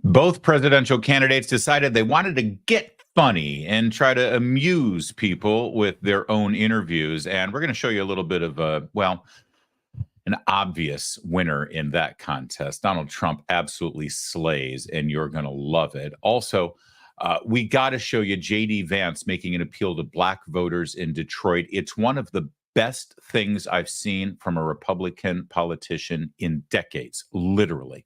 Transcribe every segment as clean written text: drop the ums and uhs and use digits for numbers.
Both presidential candidates decided they wanted to get funny and try to amuse people with their own interviews. And we're going to show you a little bit of an obvious winner in that contest. Donald Trump absolutely slays, and you're going to love it. Also, we got to show you J.D. Vance making an appeal to black voters in Detroit. It's one of the best things I've seen from a Republican politician in decades, literally.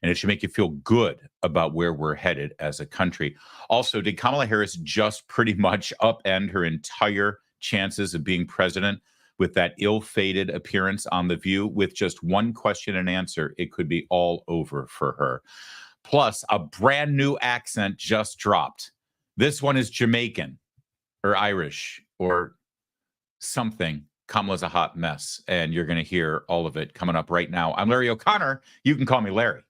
And it should make you feel good about where we're headed as a country. Also, did Kamala Harris just pretty much upend her entire chances of being president with that ill-fated appearance on The View? With just one question and answer, it could be all over for her. Plus, a brand new accent just dropped. This one is Jamaican or Irish or something. Kamala's a hot mess, and you're going to hear all of it coming up right now. I'm Larry O'Connor. You can call me Larry.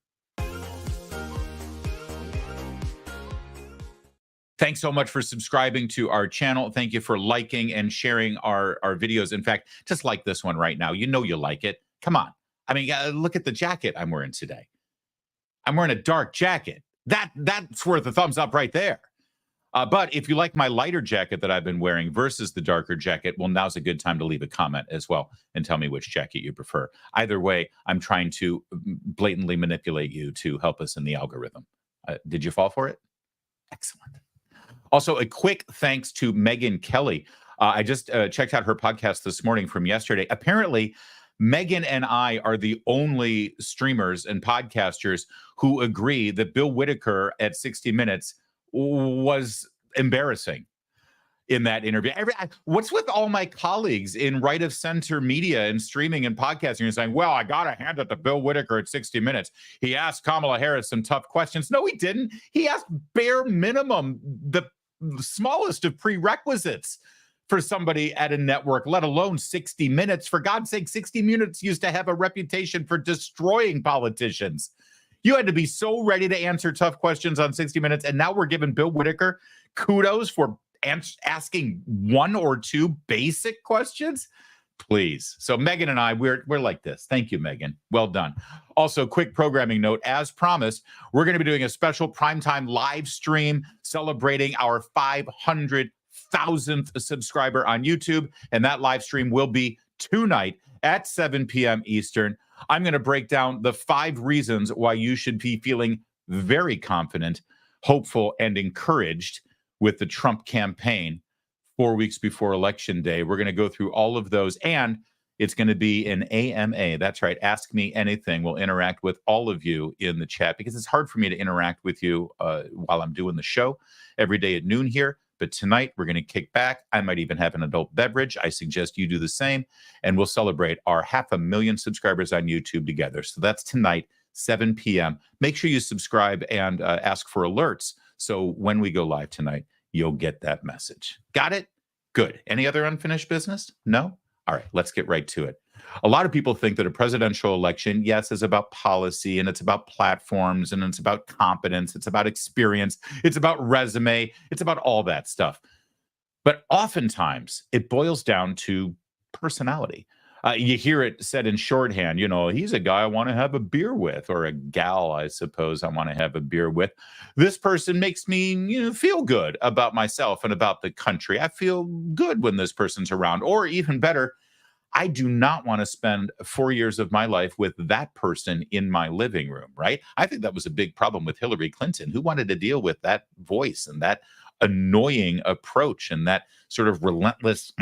Thanks so much for subscribing to our channel. Thank you for liking and sharing our videos. In fact, just like this one right now. You know you like it. Come on. I mean, look at the jacket I'm wearing today. I'm wearing a dark jacket. That's worth a thumbs up right there. But if you like my lighter jacket that I've been wearing versus the darker jacket, well, now's a good time to leave a comment as well and tell me which jacket you prefer. Either way, I'm trying to blatantly manipulate you to help us in the algorithm. Did you fall for it? Excellent. Also, a quick thanks to Megyn Kelly. I just checked out her podcast this morning from yesterday. Apparently, Megyn and I are the only streamers and podcasters who agree that Bill Whitaker at 60 Minutes was embarrassing in that interview. What's with all my colleagues in right-of-center media and streaming and podcasting and saying, well, I got to hand it to Bill Whitaker at 60 Minutes. He asked Kamala Harris some tough questions. No, he didn't. He asked bare minimum, the smallest of prerequisites for somebody at a network, let alone 60 Minutes. For God's sake, 60 Minutes used to have a reputation for destroying politicians. You had to be so ready to answer tough questions on 60 Minutes, and now we're giving Bill Whitaker kudos for asking one or two basic questions. Please. So Megyn and I, we're like this. Thank you, Megyn. Well done. Also, quick programming note. As promised, we're going to be doing a special primetime live stream celebrating our 500,000th subscriber on YouTube. And that live stream will be tonight at 7 p.m. Eastern. I'm going to break down the 5 reasons why you should be feeling very confident, hopeful, and encouraged with the Trump campaign 4 weeks before Election Day. We're going to go through all of those, and it's going to be an AMA. That's right. Ask Me Anything. We'll interact with all of you in the chat because it's hard for me to interact with you while I'm doing the show every day at noon here. But tonight, we're going to kick back. I might even have an adult beverage. I suggest you do the same, and we'll celebrate our 500,000 subscribers on YouTube together. So that's tonight, 7 p.m. Make sure you subscribe and ask for alerts so when we go live tonight, you'll get that message. Got it? Good. Any other unfinished business? No? All right, let's get right to it. A lot of people think that a presidential election, yes, is about policy, and it's about platforms, and it's about competence, it's about experience, it's about resume, it's about all that stuff. But oftentimes, it boils down to personality. You hear it said in shorthand, he's a guy I want to have a beer with, or a gal, I suppose, I want to have a beer with. This person makes me feel good about myself and about the country. I feel good when this person's around. Or even better, I do not want to spend 4 years of my life with that person in my living room, right? I think that was a big problem with Hillary Clinton. Who wanted to deal with that voice and that annoying approach and that sort of relentless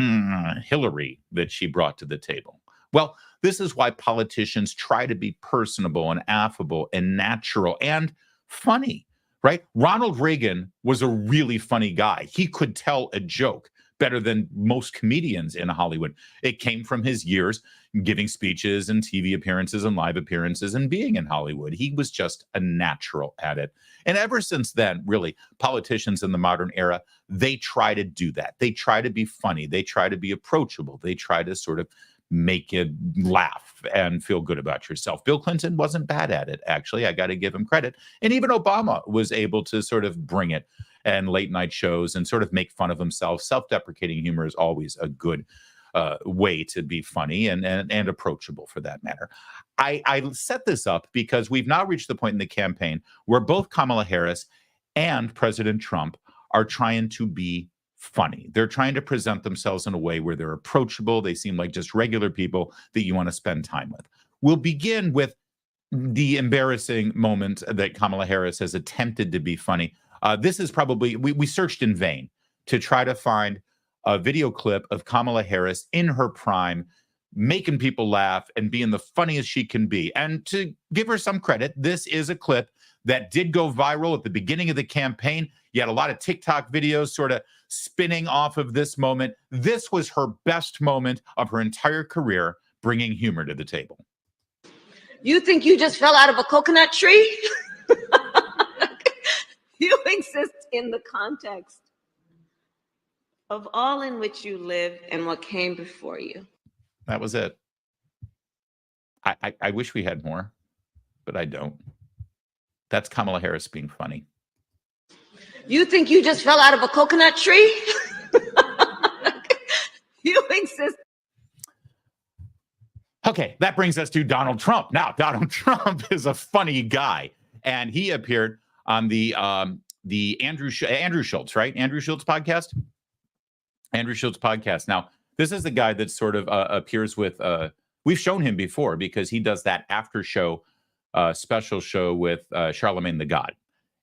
Hillary that she brought to the table? Well, this is why politicians try to be personable and affable and natural and funny, right? Ronald Reagan was a really funny guy. He could tell a joke better than most comedians in Hollywood. It came from his years giving speeches and TV appearances and live appearances and being in Hollywood. He was just a natural at it. And ever since then, really, politicians in the modern era, they try to do that. They try to be funny. They try to be approachable. They try to sort of make you laugh and feel good about yourself. Bill Clinton wasn't bad at it, actually. I got to give him credit. And even Obama was able to sort of bring it, and late night shows and sort of make fun of himself. Self-deprecating humor is always a good way to be funny and approachable for that matter. I set this up because we've now reached the point in the campaign where both Kamala Harris and President Trump are trying to be funny. They're trying to present themselves in a way where they're approachable. They seem like just regular people that you want to spend time with. We'll begin with the embarrassing moment that Kamala Harris has attempted to be funny. This is probably, we searched in vain to try to find a video clip of Kamala Harris in her prime, making people laugh and being the funniest she can be. And to give her some credit, this is a clip that did go viral at the beginning of the campaign. You had a lot of TikTok videos sort of spinning off of this moment. This was her best moment of her entire career, bringing humor to the table. You think you just fell out of a coconut tree? You exist in the context of all in which you live and what came before you. That was it. I wish we had more, but I don't. That's Kamala Harris being funny. You think you just fell out of a coconut tree? You exist. Okay, that brings us to Donald Trump. Now, Donald Trump is a funny guy, and he appeared on the Andrew Schulz, right? Andrew Schulz Podcast. Andrew Schulz Podcast. Now, this is the guy that sort of appears with. We've shown him before because he does that after show special show with Charlemagne the God,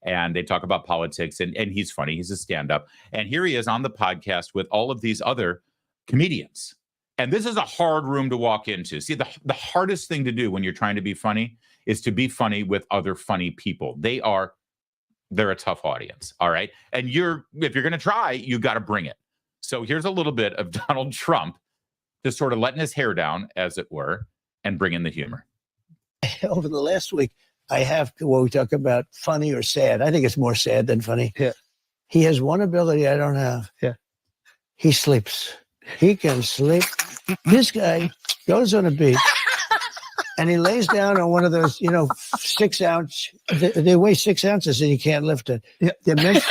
and they talk about politics, and he's funny. He's a stand-up, and here he is on the podcast with all of these other comedians. And this is a hard room to walk into. See, the hardest thing to do when you're trying to be funny is to be funny with other funny people. They're a tough audience, all right? And if you're going to try, you got to bring it. So here's a little bit of Donald Trump just sort of letting his hair down, as it were, and bring in the humor. Over the last week, I have to, when we talk about funny or sad, I think it's more sad than funny. Yeah. He has one ability I don't have. Yeah. He sleeps. He can sleep. This guy goes on a beach and he lays down on one of those, 6 ounce, they weigh 6 ounces and you can't lift it. Yeah. They're meant,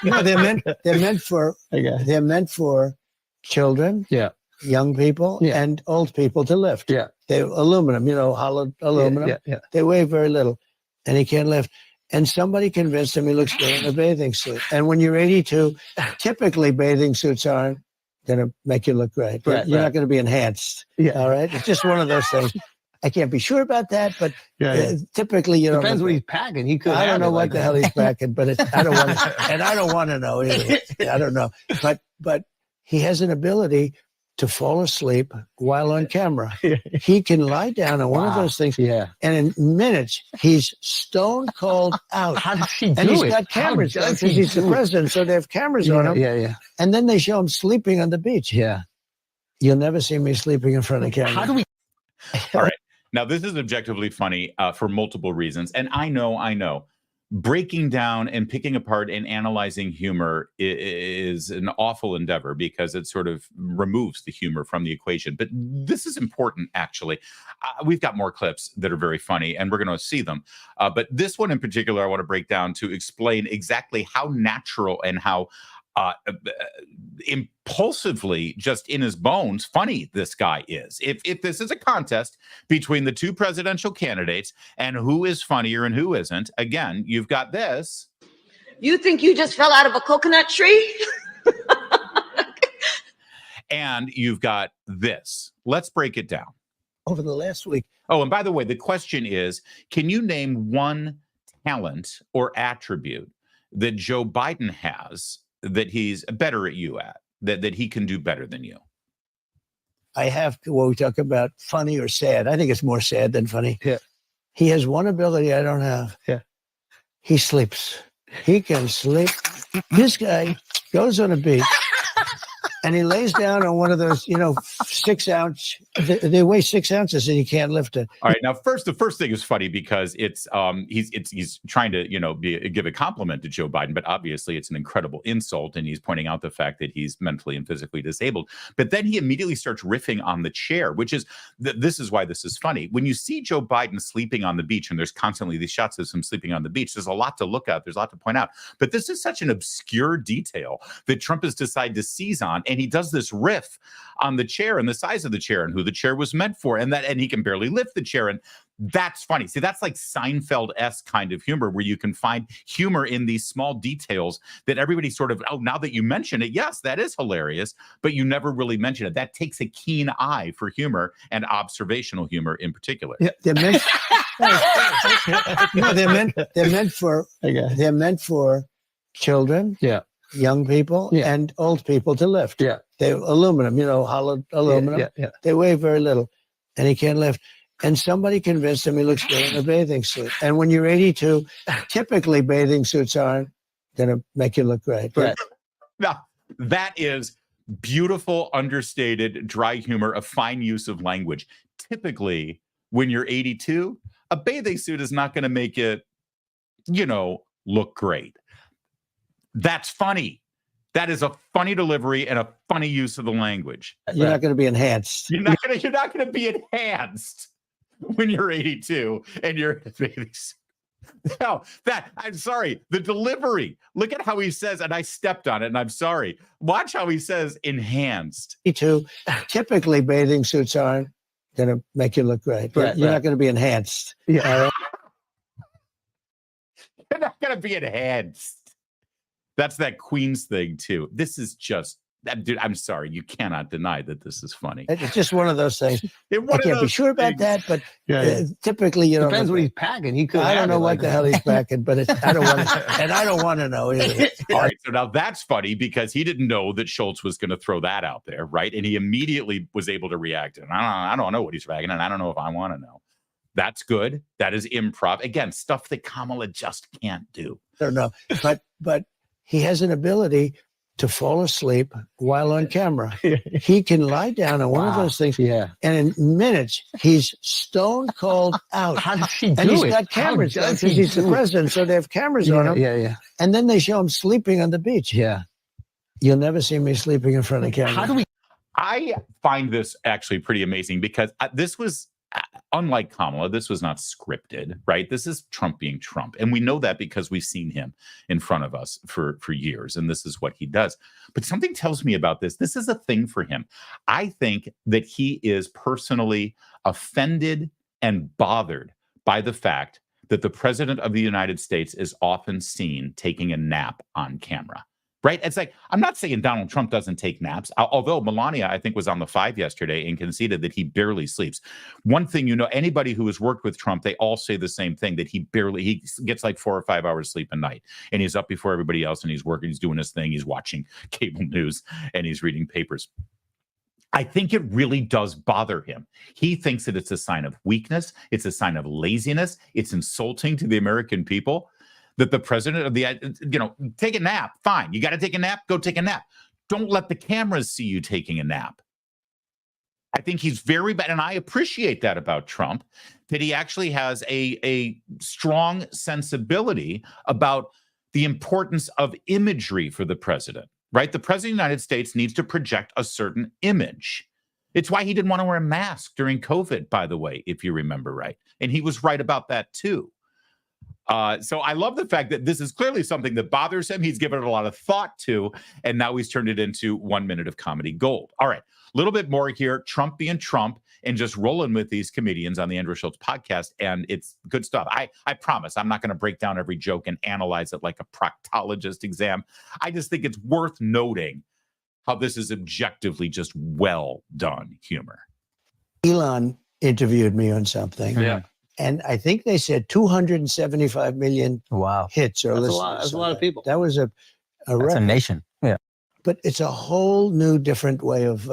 no, they're meant for children. Yeah. Young people and old people to lift. Yeah. They're aluminum, hollowed aluminum. Yeah. They weigh very little and he can't lift. And somebody convinced him he looks good in a bathing suit. And when you're 82, typically bathing suits aren't going to make you look great. You're not going to be enhanced. Yeah. All right. It's just one of those things. I can't be sure about that, but typically you don't. Depends what he's packing. He could. I don't know what like the hell he's packing, but I don't want to, and I don't want to know either. I don't know. But he has an ability to fall asleep while on camera. He can lie down on one of those things. Yeah. And in minutes, he's stone cold out. How does he do it? And he's got cameras because he's the president, so they have cameras on him. Yeah. And then they show him sleeping on the beach. Yeah. You'll never see me sleeping in front of camera. How do we? All right. Now, this is objectively funny for multiple reasons. And I know breaking down and picking apart and analyzing humor is an awful endeavor because it sort of removes the humor from the equation. But this is important, actually. We've got more clips that are very funny, and we're going to see them. But this one in particular, I want to break down to explain exactly how natural and how impulsively, just in his bones, funny this guy is. If this is a contest between the two presidential candidates and who is funnier and who isn't, again, you've got this. You think you just fell out of a coconut tree? And you've got this. Let's break it down. Over the last week. Oh, and by the way, the question is, can you name one talent or attribute that Joe Biden has that he's better at you at, that he can do better than you? I have to, when we talk about funny or sad, I think it's more sad than funny. Yeah. He has one ability I don't have. Yeah. He sleeps. He can sleep. This guy goes on a beach and he lays down on one of those, 6 ounce, they weigh 6 ounces and you can't lift it. All right. Now, the first thing is funny because it's he's trying to, give a compliment to Joe Biden, but obviously it's an incredible insult. And he's pointing out the fact that he's mentally and physically disabled. But then he immediately starts riffing on the chair, which is, this is why this is funny. When you see Joe Biden sleeping on the beach, and there's constantly these shots of him sleeping on the beach, there's a lot to look at. There's a lot to point out. But this is such an obscure detail that Trump has decided to seize on. and he does this riff on the chair and the size of the chair and who the chair was meant for, and he can barely lift the chair, and that's funny. See, that's like Seinfeld-esque kind of humor where you can find humor in these small details that everybody sort of, oh, now that you mention it, yes, that is hilarious, but you never really mention it. That takes a keen eye for humor and observational humor in particular. Yeah, they're meant. No, they're meant for children, young people, and old people to lift. Yeah, they're aluminum, hollow aluminum. They weigh very little, and he can't lift. And somebody convinced him he looks good in a bathing suit. And when you're 82, typically bathing suits aren't going to make you look great. Right. Now, that is beautiful, understated, dry humor, a fine use of language. Typically, when you're 82, a bathing suit is not going to make it, look great. That's funny. That is a funny delivery and a funny use of the language. You're not going to be enhanced. You're not going to be enhanced when you're 82 and you're in a bathing suit. No, I'm sorry. The delivery. Look at how he says, and I stepped on it, and I'm sorry. Watch how he says enhanced. 82. Typically, bathing suits aren't going to make you look great. You're not going to be enhanced. Yeah. You're not going to be enhanced. That's that Queens thing, too. This is just, dude, I'm sorry. You cannot deny that this is funny. It's just one of those things. I can't be sure about that, but typically, depends what he's packing. He could. I don't know what the hell he's packing, but I don't want to know either. All right, so now that's funny because he didn't know that Schulz was going to throw that out there, right? And he immediately was able to react. And I don't know what he's packing, and I don't know if I want to know. That's good. That is improv. Again, stuff that Kamala just can't do. I don't know, but he has an ability to fall asleep while on camera. He can lie down on one of those things, and in minutes, he's stone cold out. How does he do it? And he's got cameras because he's the president, so they have cameras on him. Yeah. And then they show him sleeping on the beach. Yeah. You'll never see me sleeping in front of camera. I find this actually pretty amazing because this was, unlike Kamala, this was not scripted, right? This is Trump being Trump. And we know that because we've seen him in front of us for years, and this is what he does. But something tells me about this. This is a thing for him. I think that he is personally offended and bothered by the fact that the president of the United States is often seen taking a nap on camera. Right? It's like, I'm not saying Donald Trump doesn't take naps, although Melania, I think, was on the 5 yesterday and conceded that he barely sleeps. One thing, anybody who has worked with Trump, they all say the same thing, that he gets like 4 or 5 hours sleep a night. And he's up before everybody else and he's working, he's doing his thing, he's watching cable news and he's reading papers. I think it really does bother him. He thinks that it's a sign of weakness. It's a sign of laziness. It's insulting to the American people. That the president of take a nap, fine. You got to take a nap, go take a nap. Don't let the cameras see you taking a nap. I think he's very bad, and I appreciate that about Trump, that he actually has a strong sensibility about the importance of imagery for the president, right? The president of the United States needs to project a certain image. It's why he didn't want to wear a mask during COVID, by the way, if you remember right. And he was right about that, too. So I love the fact that this is clearly something that bothers him. He's given it a lot of thought to, and now he's turned it into 1 minute of comedy gold. All right, a little bit more here. Trump being Trump and just rolling with these comedians on the Andrew Schulz podcast, and it's good stuff. I promise I'm not going to break down every joke and analyze it like a proctologist exam. I just think it's worth noting how this is objectively just well done humor. Elon interviewed me on something. Yeah. And I think they said 275 million hits or listens. That's a lot of people. That was a That's a nation. Yeah. But it's a whole new, different way of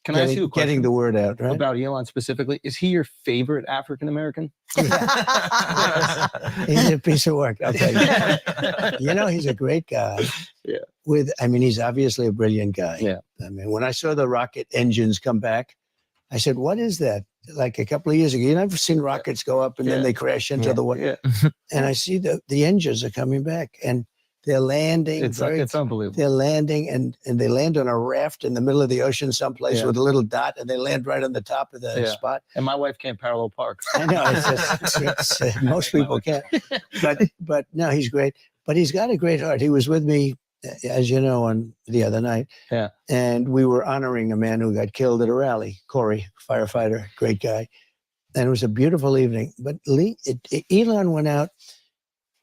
Can I ask you a question getting the word out, right? about Elon specifically? Is he your favorite African American? He's a piece of work, I'll tell you. He's a great guy. Yeah. He's obviously a brilliant guy. Yeah. I mean, when I saw the rocket engines come back, I said, what is that? Like a couple of years ago, you've never seen rockets go up and then they crash into the water. Yeah. And I see the engines are coming back and they're landing. It's unbelievable. They're landing and they land on a raft in the middle of the ocean someplace with a little dot, and they land right on the top of the spot. And my wife can't parallel park. I know. Most people can't. But no, he's great. But he's got a great heart. He was with me as you know, on the other night. Yeah. And we were honoring a man who got killed at a rally, Corey, firefighter, great guy. And it was a beautiful evening. But Elon went out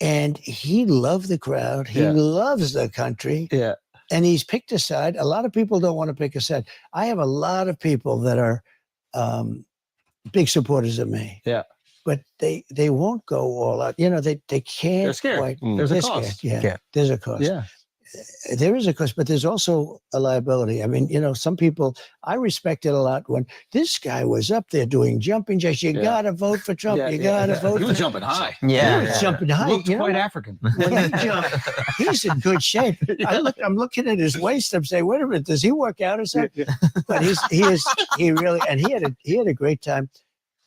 and he loved the crowd. He loves the country. Yeah. And he's picked a side. A lot of people don't want to pick a side. I have a lot of people that are big supporters of me. Yeah. But they won't go all out. You know, they can't. They're scared. Quite, There's a they're cost. Scared. Yeah, there's a cost. Yeah. There is a cost, but there's also a liability. I mean, you know, some people, I respected a lot when this guy was up there doing jumping jacks. You got to vote for Trump. You got to vote He for was jumping high. He was jumping high. Looked You know quite what? African. When he jumped, he's in good shape. I'm looking at his waist. I'm saying, wait a minute, does he work out or something? But he really, and he had a great time.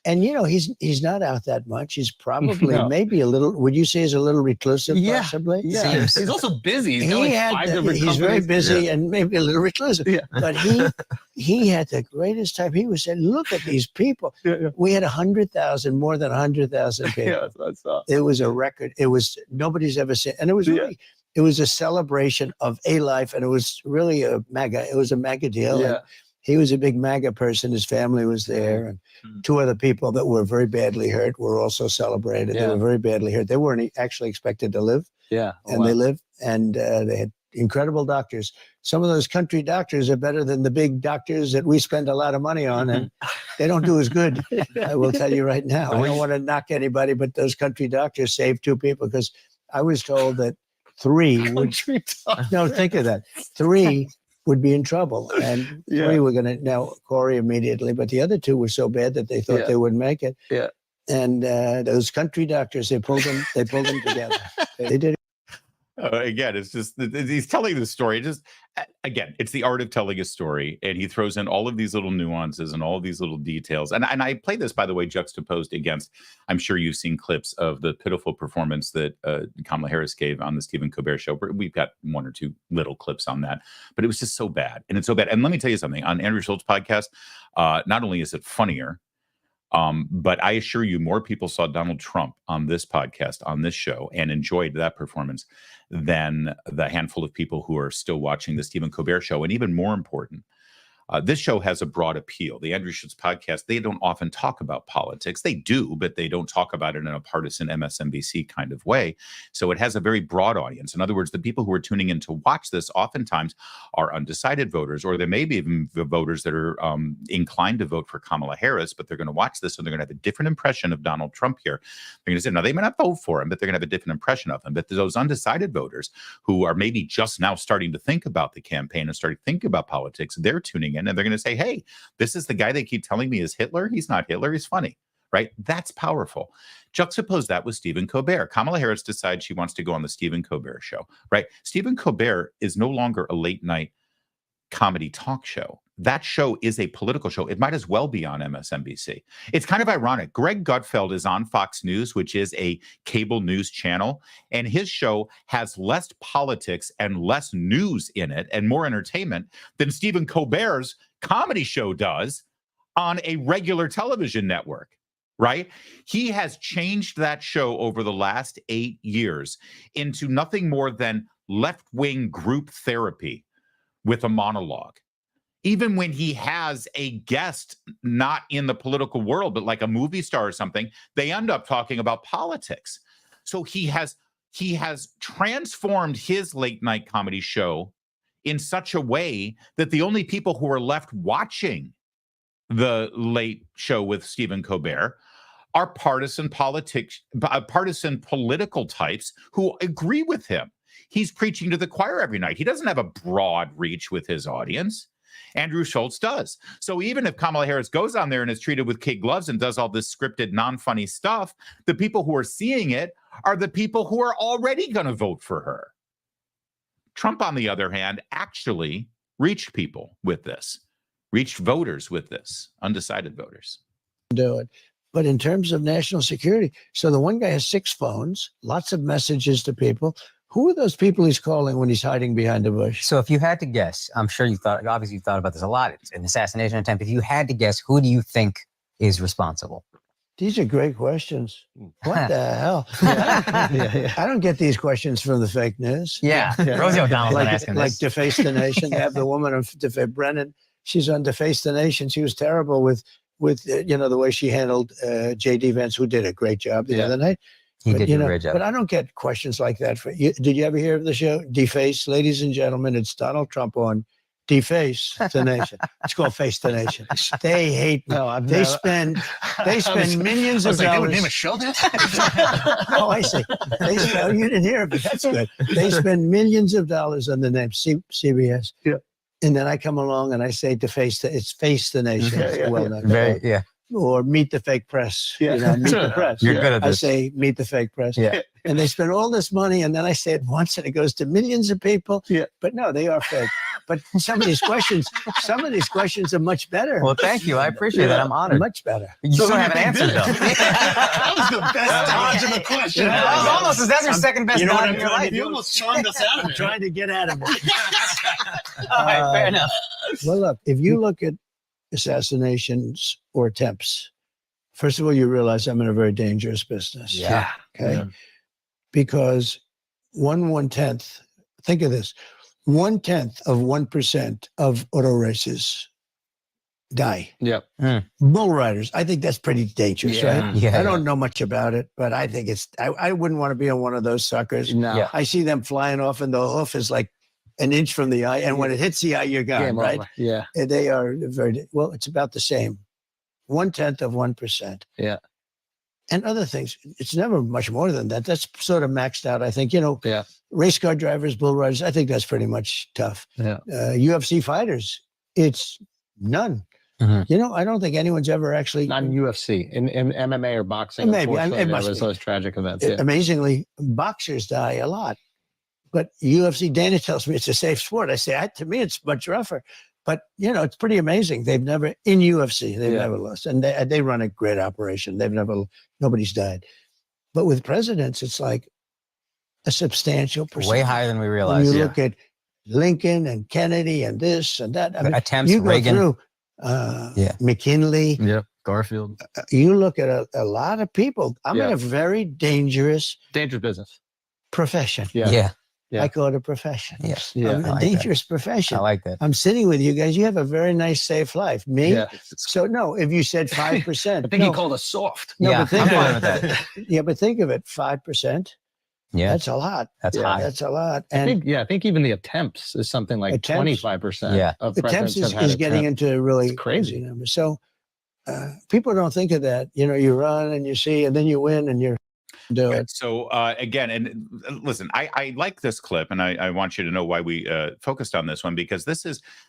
And you know, he's not out that much. He's probably maybe a little. Would you say he's a little reclusive, possibly? Yeah. He's also busy. He's got like 5 different he's very companies. busy and maybe a little reclusive. Yeah. But he had the greatest time. He was saying, "Look at these people." We had 100,000, more than 100,000 people. Yeah, that's It was a record. It was nobody's ever seen, and it was really. It was a celebration of a life, and it was really a MAGA. It was a MAGA deal. Yeah. He was a big MAGA person. His family was there, and 2 other people that were very badly hurt were also celebrated. They were very badly hurt. They weren't actually expected to live, and they lived, and they had incredible doctors. Some of those country doctors are better than the big doctors that we spend a lot of money on, and they don't do as good. I will tell you right now. I don't want to knock anybody, but those country doctors saved 2 people because I was told that 3 would. No, think of that. 3 would be in trouble. And 3 were going to, now Corey immediately, but the other 2 were so bad that they thought they wouldn't make it. Yeah. And those country doctors, they pulled them together. They did. Again, it's just he's telling the story. Again, it's the art of telling a story, and he throws in all of these little nuances and all of these little details. And I play this, by the way, juxtaposed against. I'm sure you've seen clips of the pitiful performance that Kamala Harris gave on the Stephen Colbert show. We've got 1 or 2 little clips on that, but it was just so bad, and it's so bad. And let me tell you something: on Andrew Schulz Podcast, not only is it funnier. But I assure you, more people saw Donald Trump on this podcast, on this show, and enjoyed that performance than the handful of people who are still watching the Stephen Colbert show. And even more important, this show has a broad appeal. The Andrew Schulz Podcast, they don't often talk about politics. They do, but they don't talk about it in a partisan MSNBC kind of way. So it has a very broad audience. In other words, the people who are tuning in to watch this oftentimes are undecided voters, or there may be even the voters that are inclined to vote for Kamala Harris, but they're going to watch this and they're going to have a different impression of Donald Trump here. They're going to say, now they may not vote for him, but they're going to have a different impression of him. But those undecided voters who are maybe just now starting to think about the campaign and starting to think about politics, they're tuning in and they're going to say, hey, this is the guy they keep telling me is Hitler. He's not Hitler. He's funny, right? That's powerful. Juxtapose that with Stephen Colbert. Kamala Harris decides she wants to go on the Stephen Colbert show, right? Stephen Colbert is no longer a late night comedy talk show. That show is a political show. It might as well be on MSNBC. It's kind of ironic. Greg Gutfeld is on Fox News, which is a cable news channel, and his show has less politics and less news in it and more entertainment than Stephen Colbert's comedy show does on a regular television network, right? He has changed that show over the last 8 years into nothing more than left-wing group therapy with a monologue. Even when he has a guest not in the political world, but like a movie star or something, they end up talking about politics. So he has transformed his late night comedy show in such a way that the only people who are left watching the late show with Stephen Colbert are partisan political types who agree with him. He's preaching to the choir every night. He doesn't have a broad reach with his audience. Andrew Schulz does. So even if Kamala Harris goes on there and is treated with kid gloves and does all this scripted, non-funny stuff, the people who are seeing it are the people who are already going to vote for her. Trump, on the other hand, actually reached people with this, reached voters with this, undecided voters. Do it. But in terms of national security, so the one guy has 6 phones, lots of messages to people. Who are those people he's calling when he's hiding behind a bush? So if you had to guess, I'm sure obviously you've thought about this a lot. It's an assassination attempt. If you had to guess, who do you think is responsible? These are great questions. What the hell? I don't get these questions from the fake news. Yeah. Rosie O'Donnell's been asking Like this. Deface the Nation. They have the woman of Brennan. She's on Deface the Nation. She was terrible with the way she handled J.D. Vance, who did a great job the other night. He did do a great job. But I don't get questions like that. Did you ever hear of the show Deface? Ladies and gentlemen, it's Donald Trump on Deface the Nation. It's called Face the Nation. They hate me. No, They spend millions of dollars. They would name a show that? Oh, I see. You didn't hear it, but that's good. They spend millions of dollars on the name CBS. Yeah. And then I come along and I say it's Face the Nation. Well known. Very, Or Meet the Fake Press. Yeah. Meet the press. You're good at I this. say Meet the Fake Press. Yeah. And they spend all this money, and then I say it once, and it goes to millions of people. Yeah. But no, they are fake. But some of these questions are much better. Well, thank you. I appreciate that. I'm honored. Much better. You still haven't answered, though. That was the best dodge of the question. That's your second best dodge in your life. You almost charmed us out of I'm it. trying to get out of it. All right, fair enough. Well, look, if you look at assassinations or attempts, first of all, you realize I'm in a very dangerous business. Yeah. Okay. Yeah. Because 1/10, think of this, 1/10 of 1% of auto races die. Yep. Bull riders, I think that's pretty dangerous, right? Yeah. I don't know much about it, but I think I wouldn't want to be on one of those suckers. No. Yeah. I see them flying off and the hoof is like an inch from the eye. And when it hits the eye, you're gone, Game right? over. Yeah. And they are well, it's about the same. 1/10 of 1%. Yeah. And other things, it's never much more than that. That's sort of maxed out, I think. Yeah. Race car drivers, bull riders, I think that's pretty much tough. Yeah. UFC fighters, it's none. Mhm. I don't think anyone's ever actually. Not in UFC. In MMA or boxing, Maybe. unfortunately, It must there was be. those tragic events. Yeah. Amazingly, boxers die a lot. But UFC, Dana tells me it's a safe sport. I say, to me, it's much rougher. But, it's pretty amazing. They've never, in UFC, they've never lost. And they run a great operation. Nobody's died. But with presidents, it's like a substantial percentage. Way higher than we When realized. you look at Lincoln and Kennedy and this and that. I mean, Attempts, you go Reagan. through McKinley. Yep. Garfield. You look at a lot of people. I'm in a very dangerous business. profession. Yeah. Yeah. I call it a profession. Yes. Yeah. I'm in a dangerous profession. I like that. I'm sitting with you guys. You have a very nice, safe life. Me? Yeah. So no, if you said 5%. I think he called us soft. No, Yeah, but think I'm fine of with it. Yeah, but think of it. 5%. Yeah. That's a lot. That's Yeah, high. That's a lot. I And think even the attempts is something like Attempts? 25% Yeah. of attempts presidents have is had getting attempts. into really It's crazy. numbers. So people don't think of that. You run and you see, and then you win and you do it. So again, and listen, I like this clip, and I want you to know why we focused on this one, because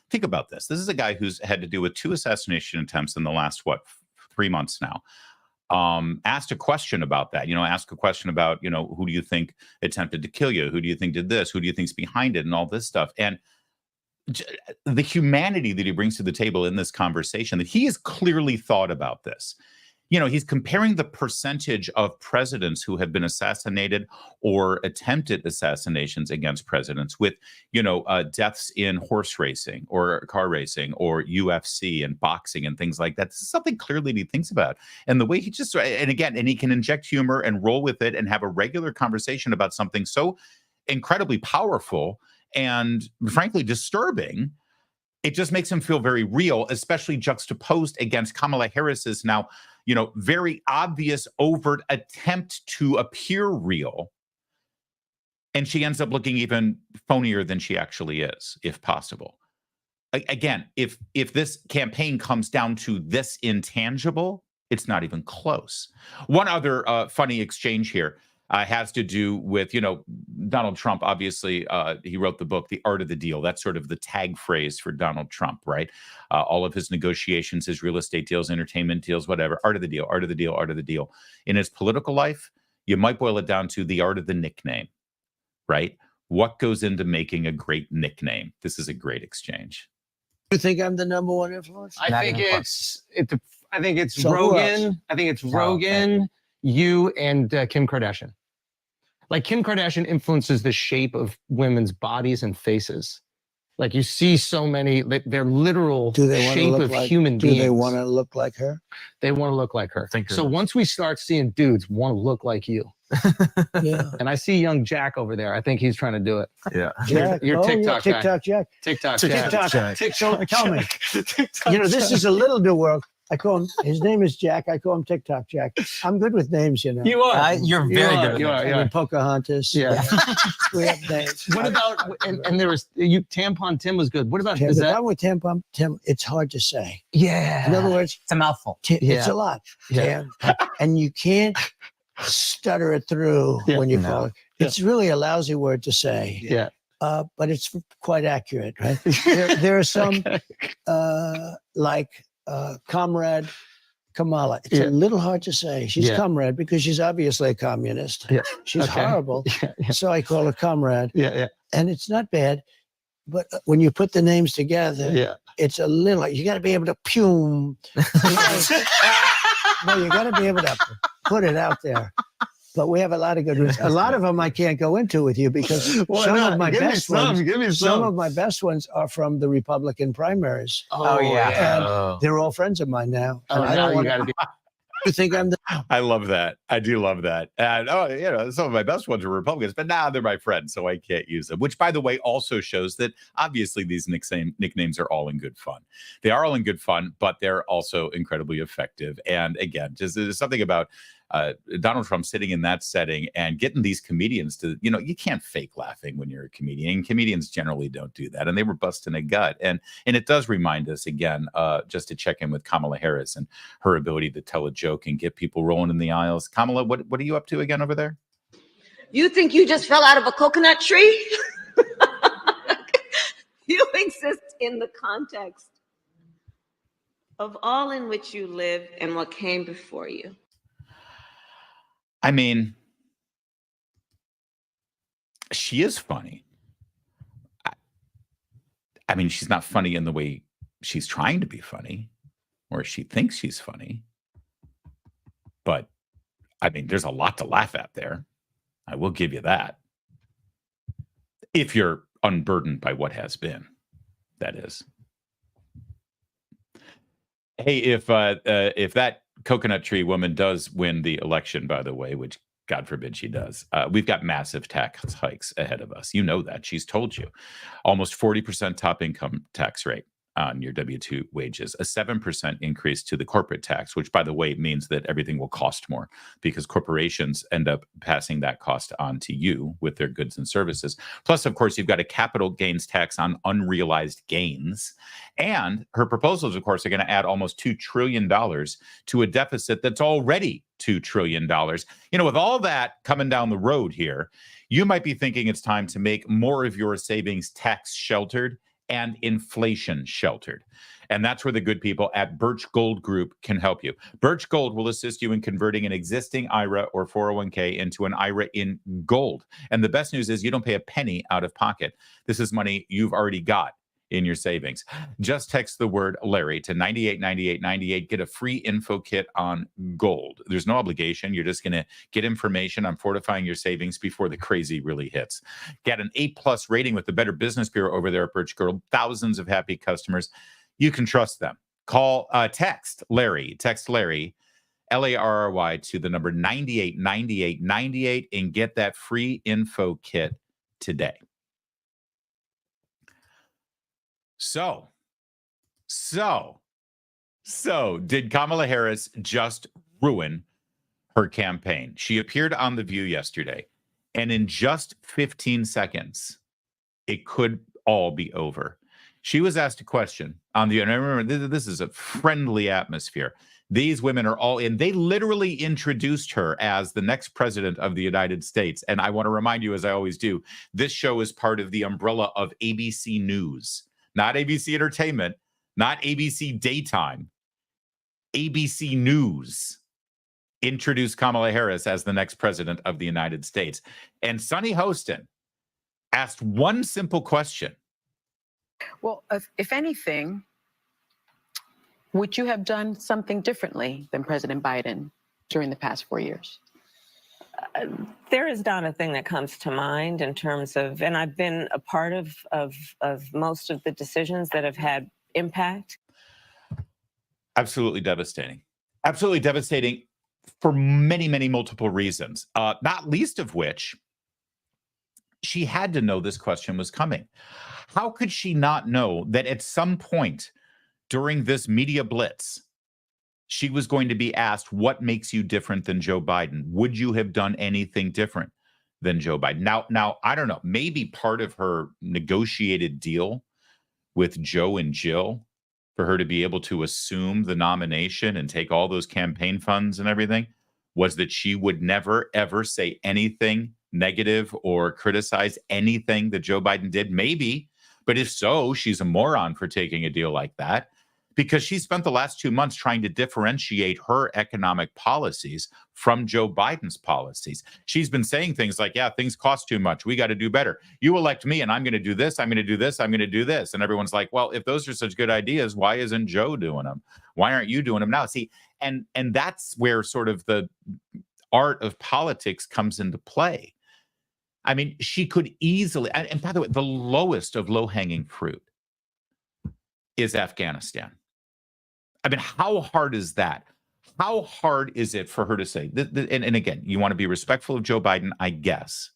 think about this. This is a guy who's had to do with 2 assassination attempts in the last, 3 months now. Asked a question about that, ask a question about, who do you think attempted to kill you? Who do you think did this? Who do you think's behind it? And all this stuff. And the humanity that he brings to the table in this conversation, that he has clearly thought about this. He's comparing the percentage of presidents who have been assassinated or attempted assassinations against presidents with, deaths in horse racing or car racing or UFC and boxing and things like that. This is something clearly he thinks about. And the way he and he can inject humor and roll with it and have a regular conversation about something so incredibly powerful and frankly disturbing. It just makes him feel very real, especially juxtaposed against Kamala Harris's now, very obvious, overt attempt to appear real. And she ends up looking even phonier than she actually is, if possible. Again, if this campaign comes down to this intangible, it's not even close. One other funny exchange here has to do with, Donald Trump. Obviously, he wrote the book, The Art of the Deal. That's sort of the tag phrase for Donald Trump, right? All of his negotiations, his real estate deals, entertainment deals, whatever. Art of the deal, art of the deal, art of the deal. In his political life, you might boil it down to the art of the nickname, right? What goes into making a great nickname? This is a great exchange. You think I'm the number one influence? I think it's So who else? Rogan. I think it's Rogan, you, and Kim Kardashian. Like Kim Kardashian influences the shape of women's bodies and faces. Like you see so many, they're literal Do they want to shape look of like human Do beings. they want to look like her? They want to look like her. Think So of- once we start seeing dudes want to look like you, Yeah. and I see young Jack over there, I think he's trying to do it. Yeah. Jack. Your oh, yeah, TikTok guy. TikTok Jack. TikTok Jack. TikTok. So tell me, TikTok you know, this Jack. is a little new world. I call him, his name is Jack. I call him TikTok Jack. I'm good with names, you know. You are. You're very are, good at You that. are. I You mean, are. Pocahontas. Yeah. We have names. What about and there was Tampon Tim was good. What about Tim, is the that? problem with Tim, it's hard to say. Yeah. In other words, It's a mouthful. it's Yeah. a lot. Yeah. And you can't stutter it through Yeah. when you No. call it. It's really a lousy word to say, Yeah. but it's quite accurate, right? There are some like Comrade Kamala. It's Yeah. a little hard to say. She's Yeah. comrade because she's obviously a communist. Yeah. She's Okay. horrible. Yeah. So I call her comrade. Yeah. And it's not bad. But when you put the names together, Yeah. it's a little, you got to be able to pume. No, you got to be able to put it out there. But we have a lot of good ones. A lot of them I can't go into with you because Why some not? of my Give me best some. ones, Give me some some. of my best ones are from the Republican primaries. Oh, yeah. And they're all friends of mine now. Oh, And I now don't you want got to be. to think I'm the I love that. I do love that. And some of my best ones are Republicans, but now they're my friends, so I can't use them. Which, by the way, also shows that obviously these nicknames are all in good fun. They are all in good fun, but they're also incredibly effective. And again, just there's something about Donald Trump sitting in that setting and getting these comedians to, you can't fake laughing when you're a comedian. Comedians generally don't do that. And they were busting a gut. And it does remind us again, just to check in with Kamala Harris and her ability to tell a joke and get people rolling in the aisles. Kamala, what are you up to again over there? You think you just fell out of a coconut tree? You exist in the context of all in which you live and what came before you. I mean, she is funny. I mean, she's not funny in the way she's trying to be funny or she thinks she's funny. But, I mean, there's a lot to laugh at there. I will give you that. If you're unburdened by what has been, that is. Hey, if that coconut tree woman does win the election, by the way, which God forbid she does, we've got massive tax hikes ahead of us. You know that. She's told you. Almost 40% top income tax rate on your W-2 wages, a 7% increase to the corporate tax, which, by the way, means that everything will cost more because corporations end up passing that cost on to you with their goods and services. Plus, of course, you've got a capital gains tax on unrealized gains. And her proposals, of course, are going to add almost $2 trillion to a deficit that's already $2 trillion. With all that coming down the road here, you might be thinking it's time to make more of your savings tax sheltered and inflation sheltered. And that's where the good people at Birch Gold Group can help you. Birch Gold will assist you in converting an existing IRA or 401k into an IRA in gold. And the best news is you don't pay a penny out of pocket. This is money you've already got in your savings. Just text the word Larry to 989898. Get a free info kit on gold. There's no obligation. You're just going to get information on fortifying your savings before the crazy really hits. Get an A+ rating with the Better Business Bureau over there at Birch Gold. Thousands of happy customers. You can trust them. Text Larry, Larry, to the number 989898 and get that free info kit today. So did Kamala Harris just ruin her campaign? She appeared on The View yesterday, and in just 15 seconds, it could all be over. She was asked a question on the, and I remember this is a friendly atmosphere. These women are all in. They literally introduced her as the next president of the United States. And I want to remind you, as I always do, this show is part of the umbrella of ABC News. Not ABC Entertainment, not ABC Daytime. ABC News introduced Kamala Harris as the next president of the United States. And Sunny Hostin asked one simple question. Well, if anything, would you have done something differently than President Biden during the past 4 years? There is not a thing that comes to mind in terms of, and I've been a part of most of the decisions that have had impact. Absolutely devastating. Absolutely devastating for many, many multiple reasons, not least of which she had to know this question was coming. How could she not know that at some point during this media blitz, she was going to be asked, what makes you different than Joe Biden? Would you have done anything different than Joe Biden? Now, I don't know, maybe part of her negotiated deal with Joe and Jill for her to be able to assume the nomination and take all those campaign funds and everything was that she would never, ever say anything negative or criticize anything that Joe Biden did. Maybe, but if so, she's a moron for taking a deal like that, because she spent the last 2 months trying to differentiate her economic policies from Joe Biden's policies. She's been saying things like, yeah, things cost too much. We got to do better. You elect me and I'm going to do this. I'm going to do this. I'm going to do this. And everyone's like, well, if those are such good ideas, why isn't Joe doing them? Why aren't you doing them now? See, and that's where sort of the art of politics comes into play. I mean, she could easily, and by the way, the lowest of low-hanging fruit is Afghanistan. I mean, how hard is that? How hard is it for her to say, and again, you want to be respectful of Joe Biden, I guess,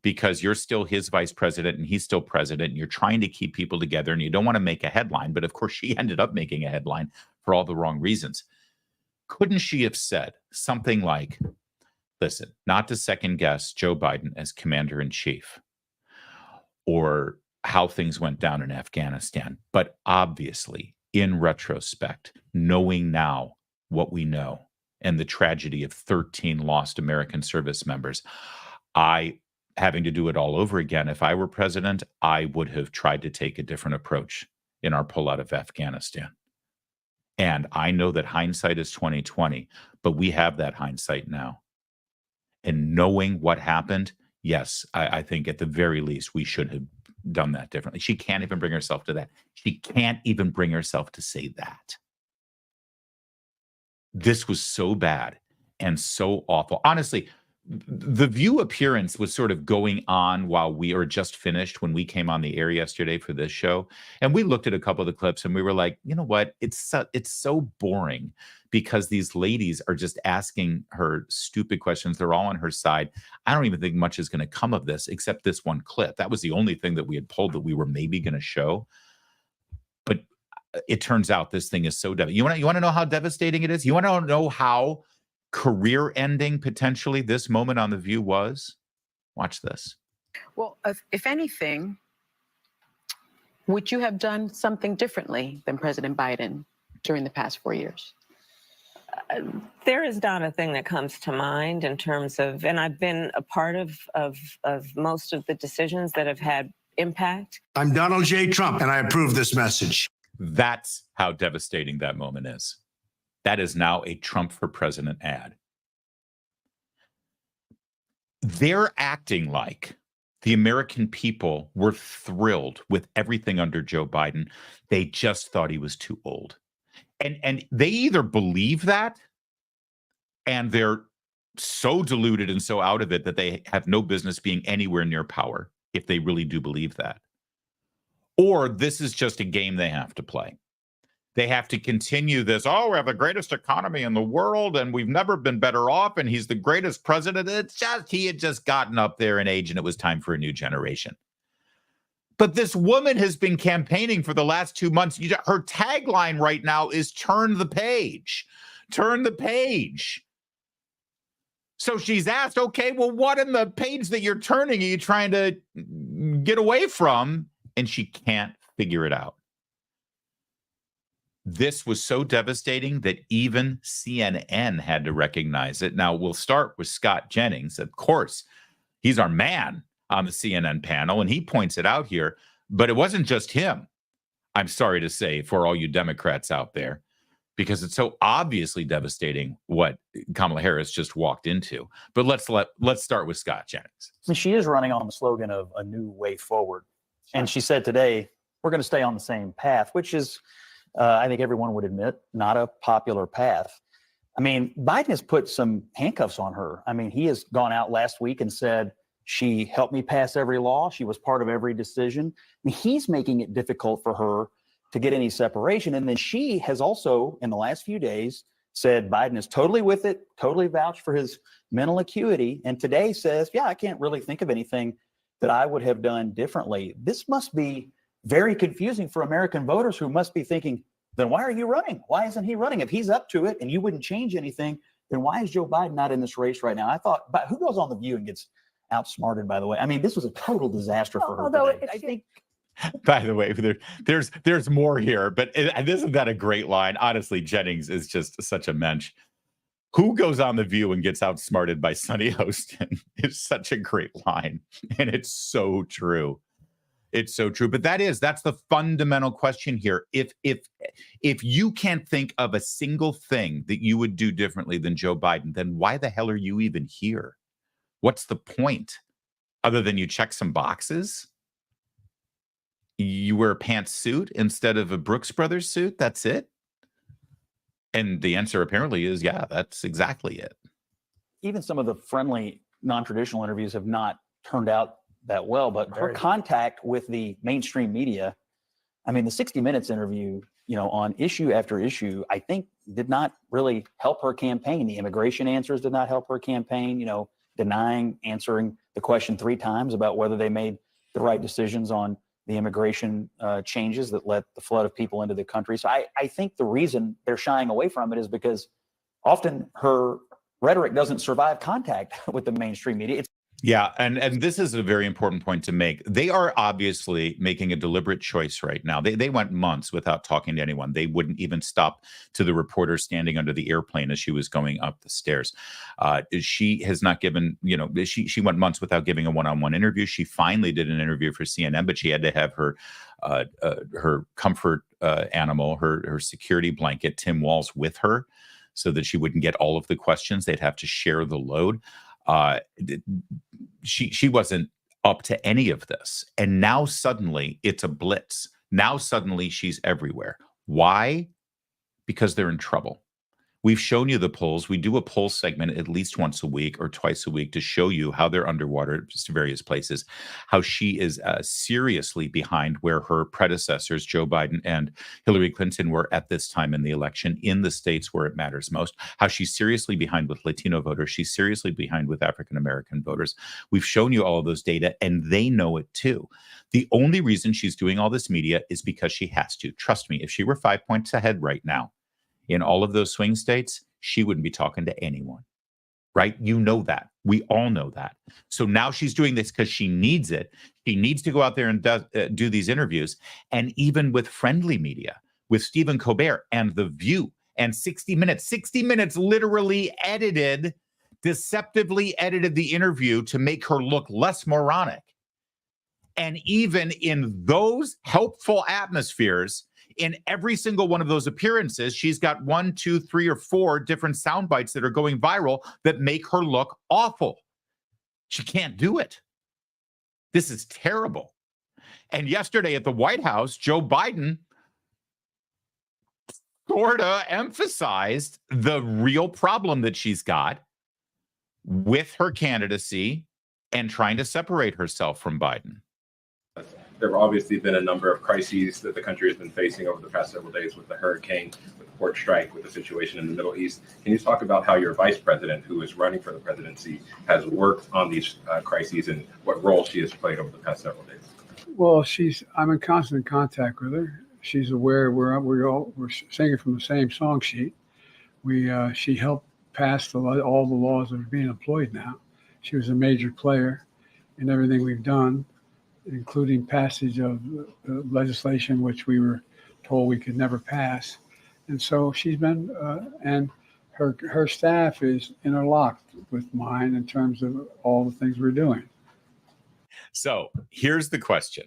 because you're still his vice president and he's still president, and you're trying to keep people together and you don't want to make a headline. But of course, she ended up making a headline for all the wrong reasons. Couldn't she have said something like, listen, not to second guess Joe Biden as commander in chief or how things went down in Afghanistan, but obviously, in retrospect, knowing now what we know and the tragedy of 13 lost American service members, having to do it all over again, if I were president, I would have tried to take a different approach in our pullout of Afghanistan. And I know that hindsight is 20/20, but we have that hindsight now. And knowing what happened, yes, I think at the very least we should have done that differently. She can't even bring herself to that. She can't even bring herself to say that. This was so bad and so awful. Honestly, the View appearance was sort of going on while we were just finished when we came on the air yesterday for this show. And we looked at a couple of the clips and we were like, you know what? It's so boring because these ladies are just asking her stupid questions. They're all on her side. I don't even think much is going to come of this except this one clip. That was the only thing that we had pulled that we were maybe going to show. But it turns out this thing is so devastating. You want to know how devastating it is? You want to know how career-ending potentially this moment on The View was? Watch this. Well, if anything, would you have done something differently than President Biden during the past 4 years? There is not a thing that comes to mind in terms of, and I've been a part of most of the decisions that have had impact. I'm Donald J. Trump, and I approve this message. That's how devastating that moment is. That is now a Trump for president ad. They're acting like the American people were thrilled with everything under Joe Biden. They just thought he was too old. And they either believe that and they're so deluded and so out of it that they have no business being anywhere near power if they really do believe that. Or this is just a game they have to play. They have to continue this, oh, we have the greatest economy in the world and we've never been better off and he's the greatest president. It's just, he had just gotten up there in age and it was time for a new generation. But this woman has been campaigning for the last 2 months. Her tagline right now is turn the page, turn the page. So she's asked, okay, well, what in the page that you're turning are you trying to get away from? And she can't figure it out. This was so devastating that even CNN had to recognize it. Now, we'll start with Scott Jennings. Of course, he's our man on the CNN panel, and he points it out here. But it wasn't just him, I'm sorry to say, for all you Democrats out there, because it's so obviously devastating what Kamala Harris just walked into. But let's start with Scott Jennings. I mean, she is running on the slogan of a new way forward. And she said today, we're going to stay on the same path, which is, I think everyone would admit, not a popular path. I mean, Biden has put some handcuffs on her. I mean, he has gone out last week and said, she helped me pass every law. She was part of every decision. I mean, he's making it difficult for her to get any separation. And then she has also, in the last few days, said Biden is totally with it, totally vouched for his mental acuity. And today says, yeah, I can't really think of anything that I would have done differently. This must be very confusing for American voters who must be thinking, then why are you running? Why isn't he running? If he's up to it and you wouldn't change anything, then why is Joe Biden not in this race right now? I thought, but who goes on The View and gets outsmarted, by the way? I mean, this was a total disaster for her. Although today. I think By the way, there's more here, but isn't that a great line? Honestly, Jennings is just such a mensch. Who goes on The View and gets outsmarted by Sonny Hostin? It's such a great line, and it's so true. It's so true. But that's the fundamental question here. If you can't think of a single thing that you would do differently than Joe Biden, then why the hell are you even here? What's the point? Other than you check some boxes? You wear a pantsuit instead of a Brooks Brothers suit? That's it? And the answer apparently is, yeah, that's exactly it. even some of the friendly, non-traditional interviews have not turned out that well, but her contact with the mainstream media, I mean, the 60 Minutes interview, you know, on issue after issue, I think did not really help her campaign. The immigration answers did not help her campaign, you know, answering the question 3 times about whether they made the right decisions on the immigration changes that let the flood of people into the country. So I think the reason they're shying away from it is because often her rhetoric doesn't survive contact with the mainstream media. Yeah, and this is a very important point to make. They are obviously making a deliberate choice right now. They went months without talking to anyone. They wouldn't even stop to the reporter standing under the airplane as she was going up the stairs. She has not given, you know, she went months without giving a one-on-one interview. She finally did an interview for CNN, but she had to have her comfort animal, her security blanket, Tim Walz, with her so that she wouldn't get all of the questions. They'd have to share the load. She wasn't up to any of this. And now suddenly it's a blitz. Now suddenly she's everywhere. Why? Because they're in trouble. We've shown you the polls. We do a poll segment at least once a week or twice a week to show you how they're underwater at various places, how she is seriously behind where her predecessors, Joe Biden and Hillary Clinton, were at this time in the election in the states where it matters most, how she's seriously behind with Latino voters. She's seriously behind with African-American voters. We've shown you all of those data, and they know it too. The only reason she's doing all this media is because she has to. Trust me, if she were 5 points ahead right now, in all of those swing states, she wouldn't be talking to anyone, right? You know that. We all know that. So now she's doing this because she needs it. She needs to go out there and do these interviews. And even with friendly media, with Stephen Colbert and The View and 60 Minutes, 60 Minutes literally deceptively edited the interview to make her look less moronic. And even in those helpful atmospheres, in every single one of those appearances, she's got 1, 2, 3, or 4 different sound bites that are going viral that make her look awful. She can't do it. This is terrible. And yesterday at the White House, Joe Biden sort of emphasized the real problem that she's got with her candidacy and trying to separate herself from Biden. There have obviously been a number of crises that the country has been facing over the past several days with the hurricane, with the port strike, with the situation in the Middle East. Can you talk about how your vice president, who is running for the presidency, has worked on these crises and what role she has played over the past several days? Well, I'm in constant contact with her. She's aware we're singing from the same song sheet. She helped pass all the laws that are being employed now. She was a major player in everything we've done, including passage of legislation which we were told we could never pass. And so she's been, and her staff is interlocked with mine in terms of all the things we're doing. So here's the question.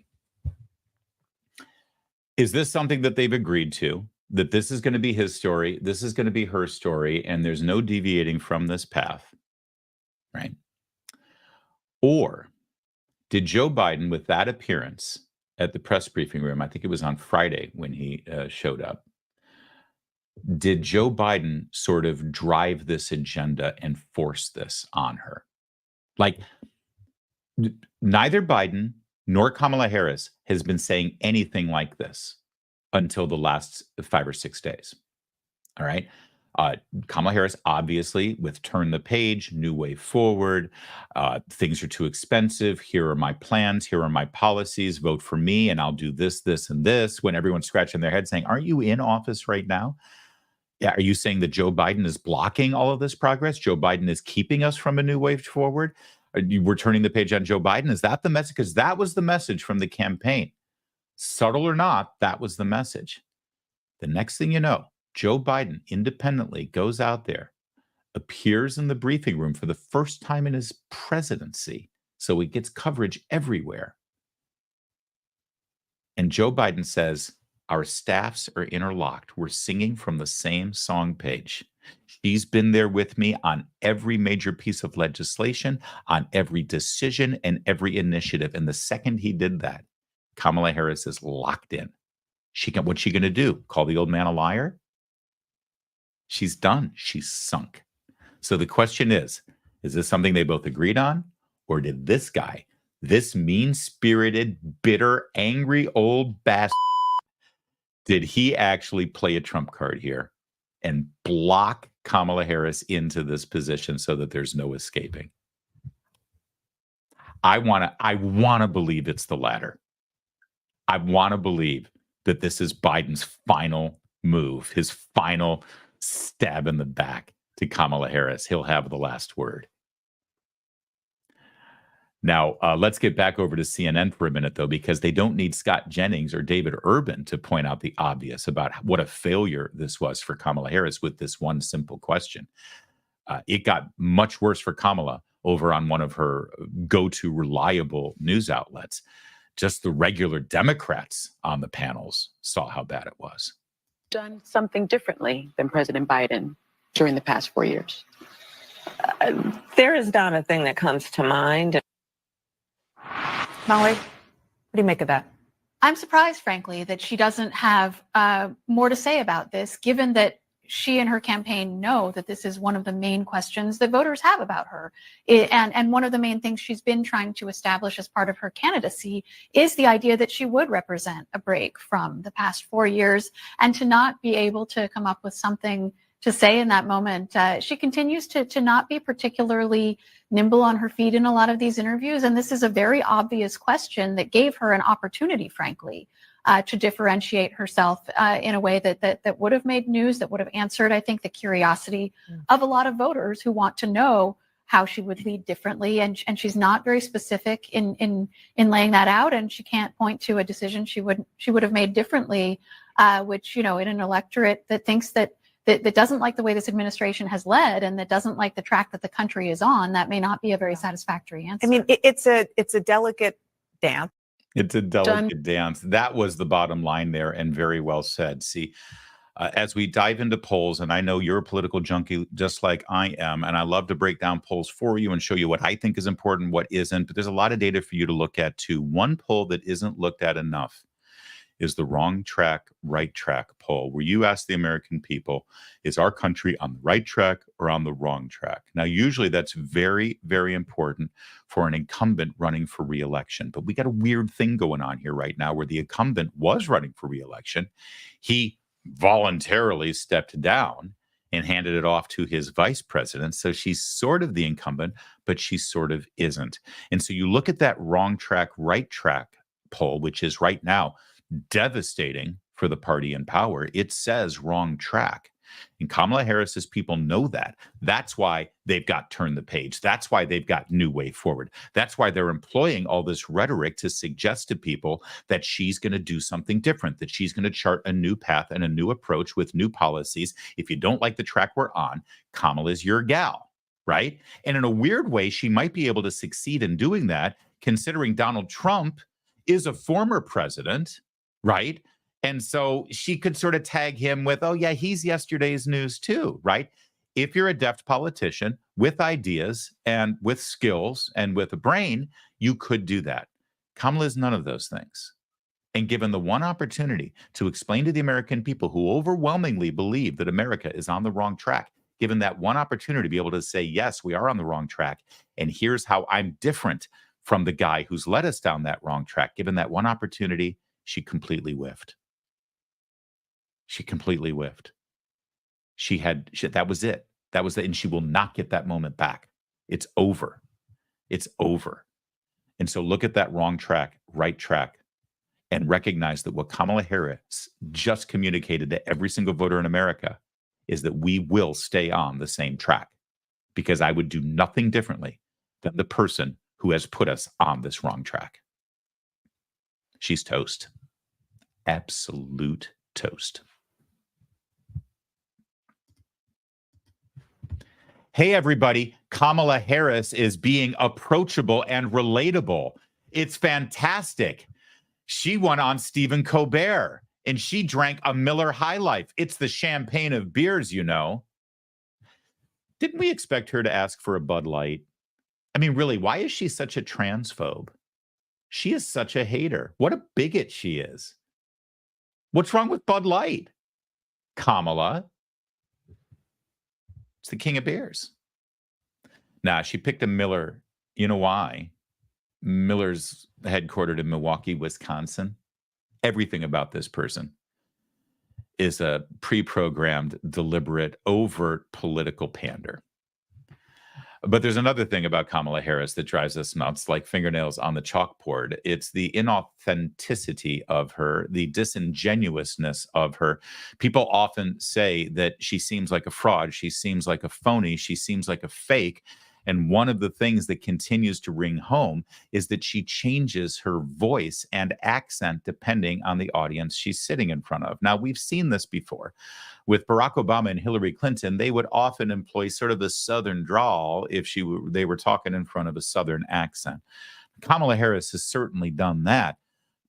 Is this something that they've agreed to, that this is going to be his story, this is going to be her story, and there's no deviating from this path, right? Or did Joe Biden, with that appearance at the press briefing room, I think it was on Friday when he showed up, Did Joe Biden sort of drive this agenda and force this on her? Like, neither Biden nor Kamala Harris has been saying anything like this until the last 5 or 6 days. All right. Kamala Harris, obviously, with turn the page, new way forward, things are too expensive. Here are my plans. Here are my policies. Vote for me, and I'll do this, this, and this. When everyone's scratching their head saying, aren't you in office right now? Yeah. Are you saying that Joe Biden is blocking all of this progress? Joe Biden is keeping us from a new way forward? We're turning the page on Joe Biden. Is that the message? Because that was the message from the campaign. Subtle or not, that was the message. The next thing you know, Joe Biden independently goes out there, appears in the briefing room for the first time in his presidency. So he gets coverage everywhere. And Joe Biden says, our staffs are interlocked. We're singing from the same song page. She's been there with me on every major piece of legislation, on every decision and every initiative. And the second he did that, Kamala Harris is locked in. What's she going to do? Call the old man a liar? She's done. She's sunk. So the question is this something they both agreed on? Or did this guy, this mean-spirited, bitter, angry old bastard, did he actually play a trump card here and block Kamala Harris into this position so that there's no escaping? I want to believe it's the latter. I want to believe that this is Biden's final move, his final stab in the back to Kamala Harris. He'll have the last word. Now, let's get back over to CNN for a minute, though, because they don't need Scott Jennings or David Urban to point out the obvious about what a failure this was for Kamala Harris with this one simple question. It got much worse for Kamala over on one of her go-to reliable news outlets. Just the regular Democrats on the panels saw how bad it was. Done something differently than President Biden during the past 4 years? There is not a thing that comes to mind. Molly, what do you make of that? I'm surprised, frankly, that she doesn't have more to say about this, given that she and her campaign know that this is one of the main questions that voters have about her. And one of the main things she's been trying to establish as part of her candidacy is the idea that she would represent a break from the past 4 years, and to not be able to come up with something to say in that moment. She continues to not be particularly nimble on her feet in a lot of these interviews. And this is a very obvious question that gave her an opportunity, frankly, to differentiate herself in a way that would have made news, that would have answered, I think, the curiosity of a lot of voters who want to know how she would lead differently. And she's not very specific in laying that out. And she can't point to a decision she would have made differently, which, in an electorate that thinks that doesn't like the way this administration has led, and that doesn't like the track that the country is on, that may not be a very satisfactory answer. I mean, it's a delicate dance. It's a delicate dance. That was the bottom line there, and very well said. See, as we dive into polls, and I know you're a political junkie just like I am, and I love to break down polls for you and show you what I think is important, what isn't, but there's a lot of data for you to look at too. One poll that isn't looked at enough is the Wrong Track, Right Track poll, where you ask the American people, is our country on the right track or on the wrong track? Now, usually that's very, very important for an incumbent running for re-election. But we got a weird thing going on here right now where the incumbent was running for re-election. He voluntarily stepped down and handed it off to his vice president. So she's sort of the incumbent, but she sort of isn't. And so you look at that Wrong Track, Right Track poll, which is right now devastating for the party in power. It says wrong track. And Kamala Harris's people know that. That's why they've got turn the page. That's why they've got new way forward. That's why they're employing all this rhetoric to suggest to people that she's going to do something different, that she's going to chart a new path and a new approach with new policies. If you don't like the track we're on, Kamala's your gal, right? And in a weird way, she might be able to succeed in doing that, considering Donald Trump is a former president, right? And so she could sort of tag him with, oh, yeah, he's yesterday's news too, right? If you're a deft politician with ideas and with skills and with a brain, you could do that. Kamala is none of those things. and given the one opportunity to explain to the American people who overwhelmingly believe that America is on the wrong track, given that one opportunity to be able to say, yes, we are on the wrong track, and here's how I'm different from the guy who's led us down that wrong track, given that one opportunity, she completely whiffed. She completely whiffed. That was it. That was it. And she will not get that moment back. It's over. It's over. And so look at that wrong track, right track, and recognize that what Kamala Harris just communicated to every single voter in America is that we will stay on the same track, because I would do nothing differently than the person who has put us on this wrong track. She's toast. Absolute toast. Hey, everybody. Kamala Harris is being approachable and relatable. It's fantastic. She went on Stephen Colbert and she drank a Miller High Life. It's the champagne of beers, you know. Didn't we expect her to ask for a Bud Light? I mean, really, why is she such a transphobe? She is such a hater. What a bigot she is. What's wrong with Bud Light? Kamala. It's the king of beers. Nah, she picked a Miller. You know why? Miller's headquartered in Milwaukee, Wisconsin. Everything about this person is a pre-programmed, deliberate, overt political pander. But there's another thing about Kamala Harris that drives us nuts, like fingernails on the chalkboard. It's the inauthenticity of her, the disingenuousness of her. People often say that she seems like a fraud. She seems like a phony. She seems like a fake. And one of the things that continues to ring home is that she changes her voice and accent depending on the audience she's sitting in front of. Now, we've seen this before. With Barack Obama and Hillary Clinton, they would often employ sort of the Southern drawl if they were talking in front of a Southern accent. Kamala Harris has certainly done that,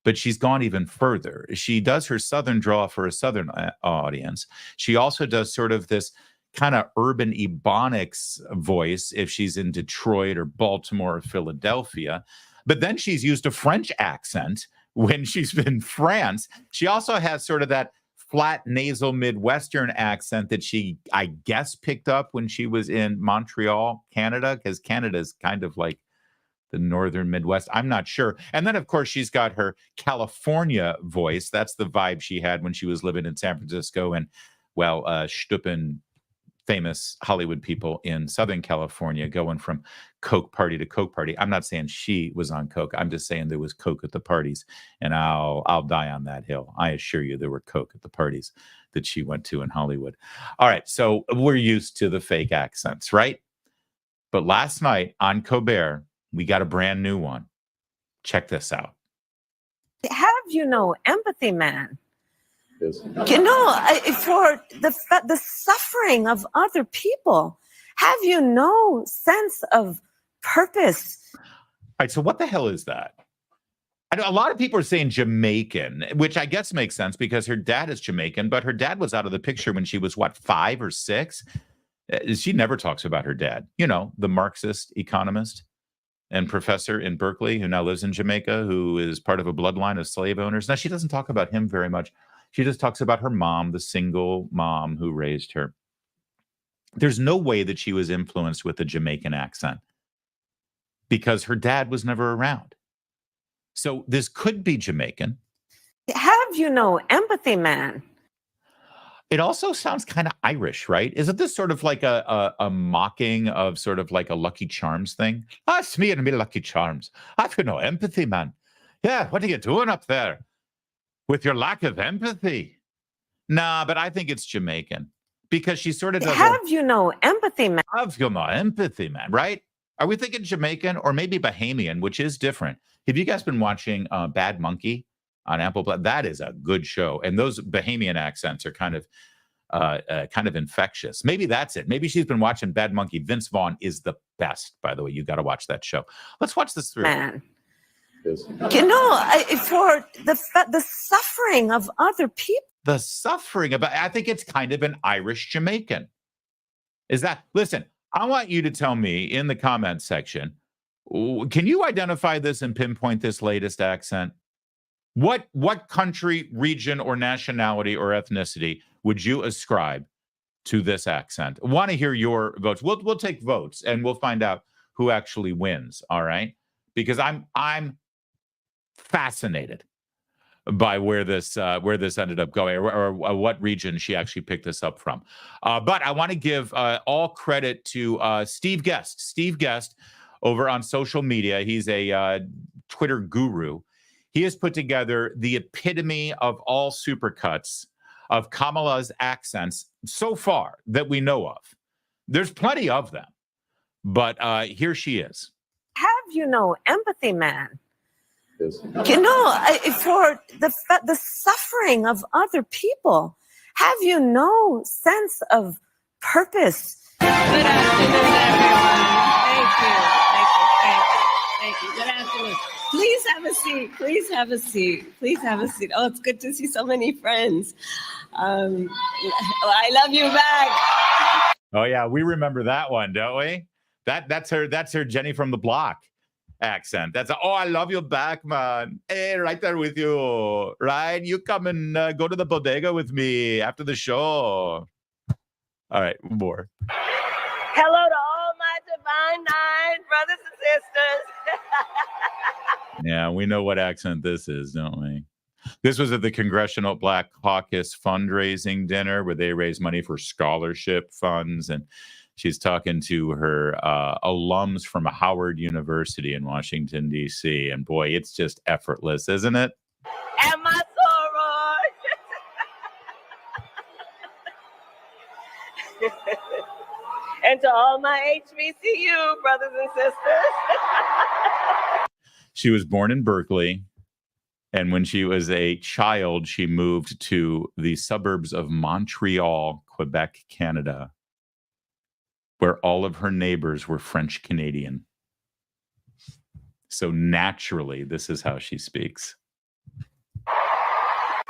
but she's gone even further. She does her Southern drawl for a Southern audience. She also does sort of this kind of urban ebonics voice if she's in Detroit or Baltimore or Philadelphia. But then she's used a French accent when she's in France. She also has sort of that flat nasal Midwestern accent that she, I guess, picked up when she was in Montreal, Canada, because Canada is kind of like the northern Midwest. I'm not sure. And then, of course, she's got her California voice. That's the vibe she had when she was living in San Francisco and, well, Stuppen, famous Hollywood people in Southern California, going from Coke party to Coke party. I'm not saying she was on Coke. I'm just saying there was Coke at the parties, and I'll die on that hill. I assure you there were Coke at the parties that she went to in Hollywood. All right, so we're used to the fake accents, right? But last night on Colbert, we got a brand new one. Check this out. Have you no empathy, man? You know, for the suffering of other people, have you no sense of purpose? All right, so what the hell is that? I know a lot of people are saying Jamaican, which I guess makes sense because her dad is Jamaican, but her dad was out of the picture when she was, what, 5 or 6? She never talks about her dad. You know, the Marxist economist and professor in Berkeley who now lives in Jamaica, who is part of a bloodline of slave owners. Now, she doesn't talk about him very much. She just talks about her mom, the single mom who raised her. There's no way that she was influenced with a Jamaican accent because her dad was never around. So this could be Jamaican. Have you no empathy, man? It also sounds kind of Irish, right? Isn't this sort of like a mocking of sort of like a Lucky Charms thing? Ah, it's me and me Lucky Charms. I've got no empathy, man. Yeah, what are you doing up there with your lack of empathy? Nah, but I think it's Jamaican because she sort of does. Have you no empathy, man? Have you no empathy, man, right? Are we thinking Jamaican or maybe Bahamian, which is different? Have you guys been watching Bad Monkey on Apple Plus? That is a good show. And those Bahamian accents are kind of infectious. Maybe that's it. Maybe she's been watching Bad Monkey. Vince Vaughn is the best, by the way. You got to watch that show. Let's watch this through. Man. You know, for the suffering of other people. The suffering of, I think it's kind of an Irish Jamaican. Is that, listen, I want you to tell me in the comments section, can you identify this and pinpoint this latest accent? What country, region, or nationality or ethnicity would you ascribe to this accent? I want to hear your votes. We'll take votes and we'll find out who actually wins. All right, because I'm fascinated by where this ended up going, or what region she actually picked this up from. But I want to give all credit to Steve Guest. Steve Guest over on social media. He's a Twitter guru. He has put together the epitome of all supercuts of Kamala's accents so far that we know of. There's plenty of them, but here she is. Have empathy, man. For the suffering of other people. Have no sense of purpose. Good afternoon, everyone. Thank you. Good afternoon. Please have a seat. Oh, it's good to see so many friends. I love you back. Oh yeah, we remember that one, don't we? That's her Jenny from the Block accent. That's I love you back, man. Hey, right there with you. Right? You come and go to the bodega with me after the show. All right, more. Hello to all my divine nine brothers and sisters. Yeah, we know what accent this is, don't we? This was at the Congressional Black Caucus fundraising dinner where they raise money for scholarship funds. And she's talking to her alums from Howard University in Washington, D.C. And boy, it's just effortless, isn't it? And my soror. And to all my HBCU brothers and sisters. She was born in Berkeley. And when she was a child, she moved to the suburbs of Montreal, Quebec, Canada, where all of her neighbors were French Canadian. So naturally, this is how she speaks.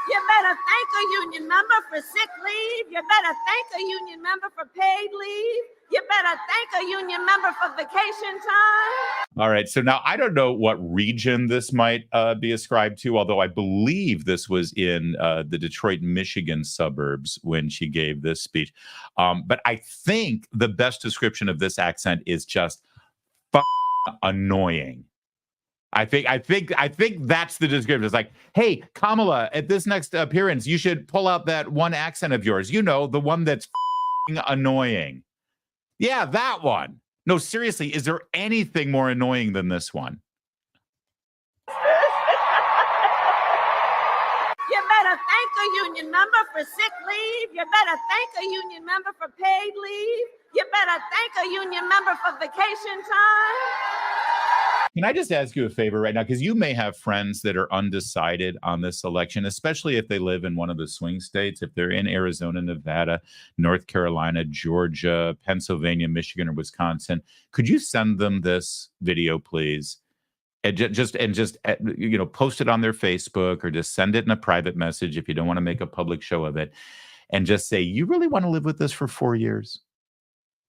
You better thank a union member for sick leave. You better thank a union member for paid leave. You better thank a union member for vacation time. All right. So now I don't know what region this might be ascribed to, although I believe this was in the Detroit, Michigan suburbs when she gave this speech. But I think the best description of this accent is just annoying. I think that's the description. It's like, hey, Kamala, at this next appearance, you should pull out that one accent of yours. You know, the one that's annoying. Yeah, that one. No, seriously, is there anything more annoying than this one? You better thank a union member for sick leave. You better thank a union member for paid leave. You better thank a union member for vacation time. Can I just ask you a favor right now? Because you may have friends that are undecided on this election, especially if they live in one of the swing states. If they're in Arizona, Nevada, North Carolina, Georgia, Pennsylvania, Michigan, or Wisconsin, could you send them this video, please? And just post it on their Facebook, or just send it in a private message if you don't want to make a public show of it. And just say, you really want to live with this for 4 years?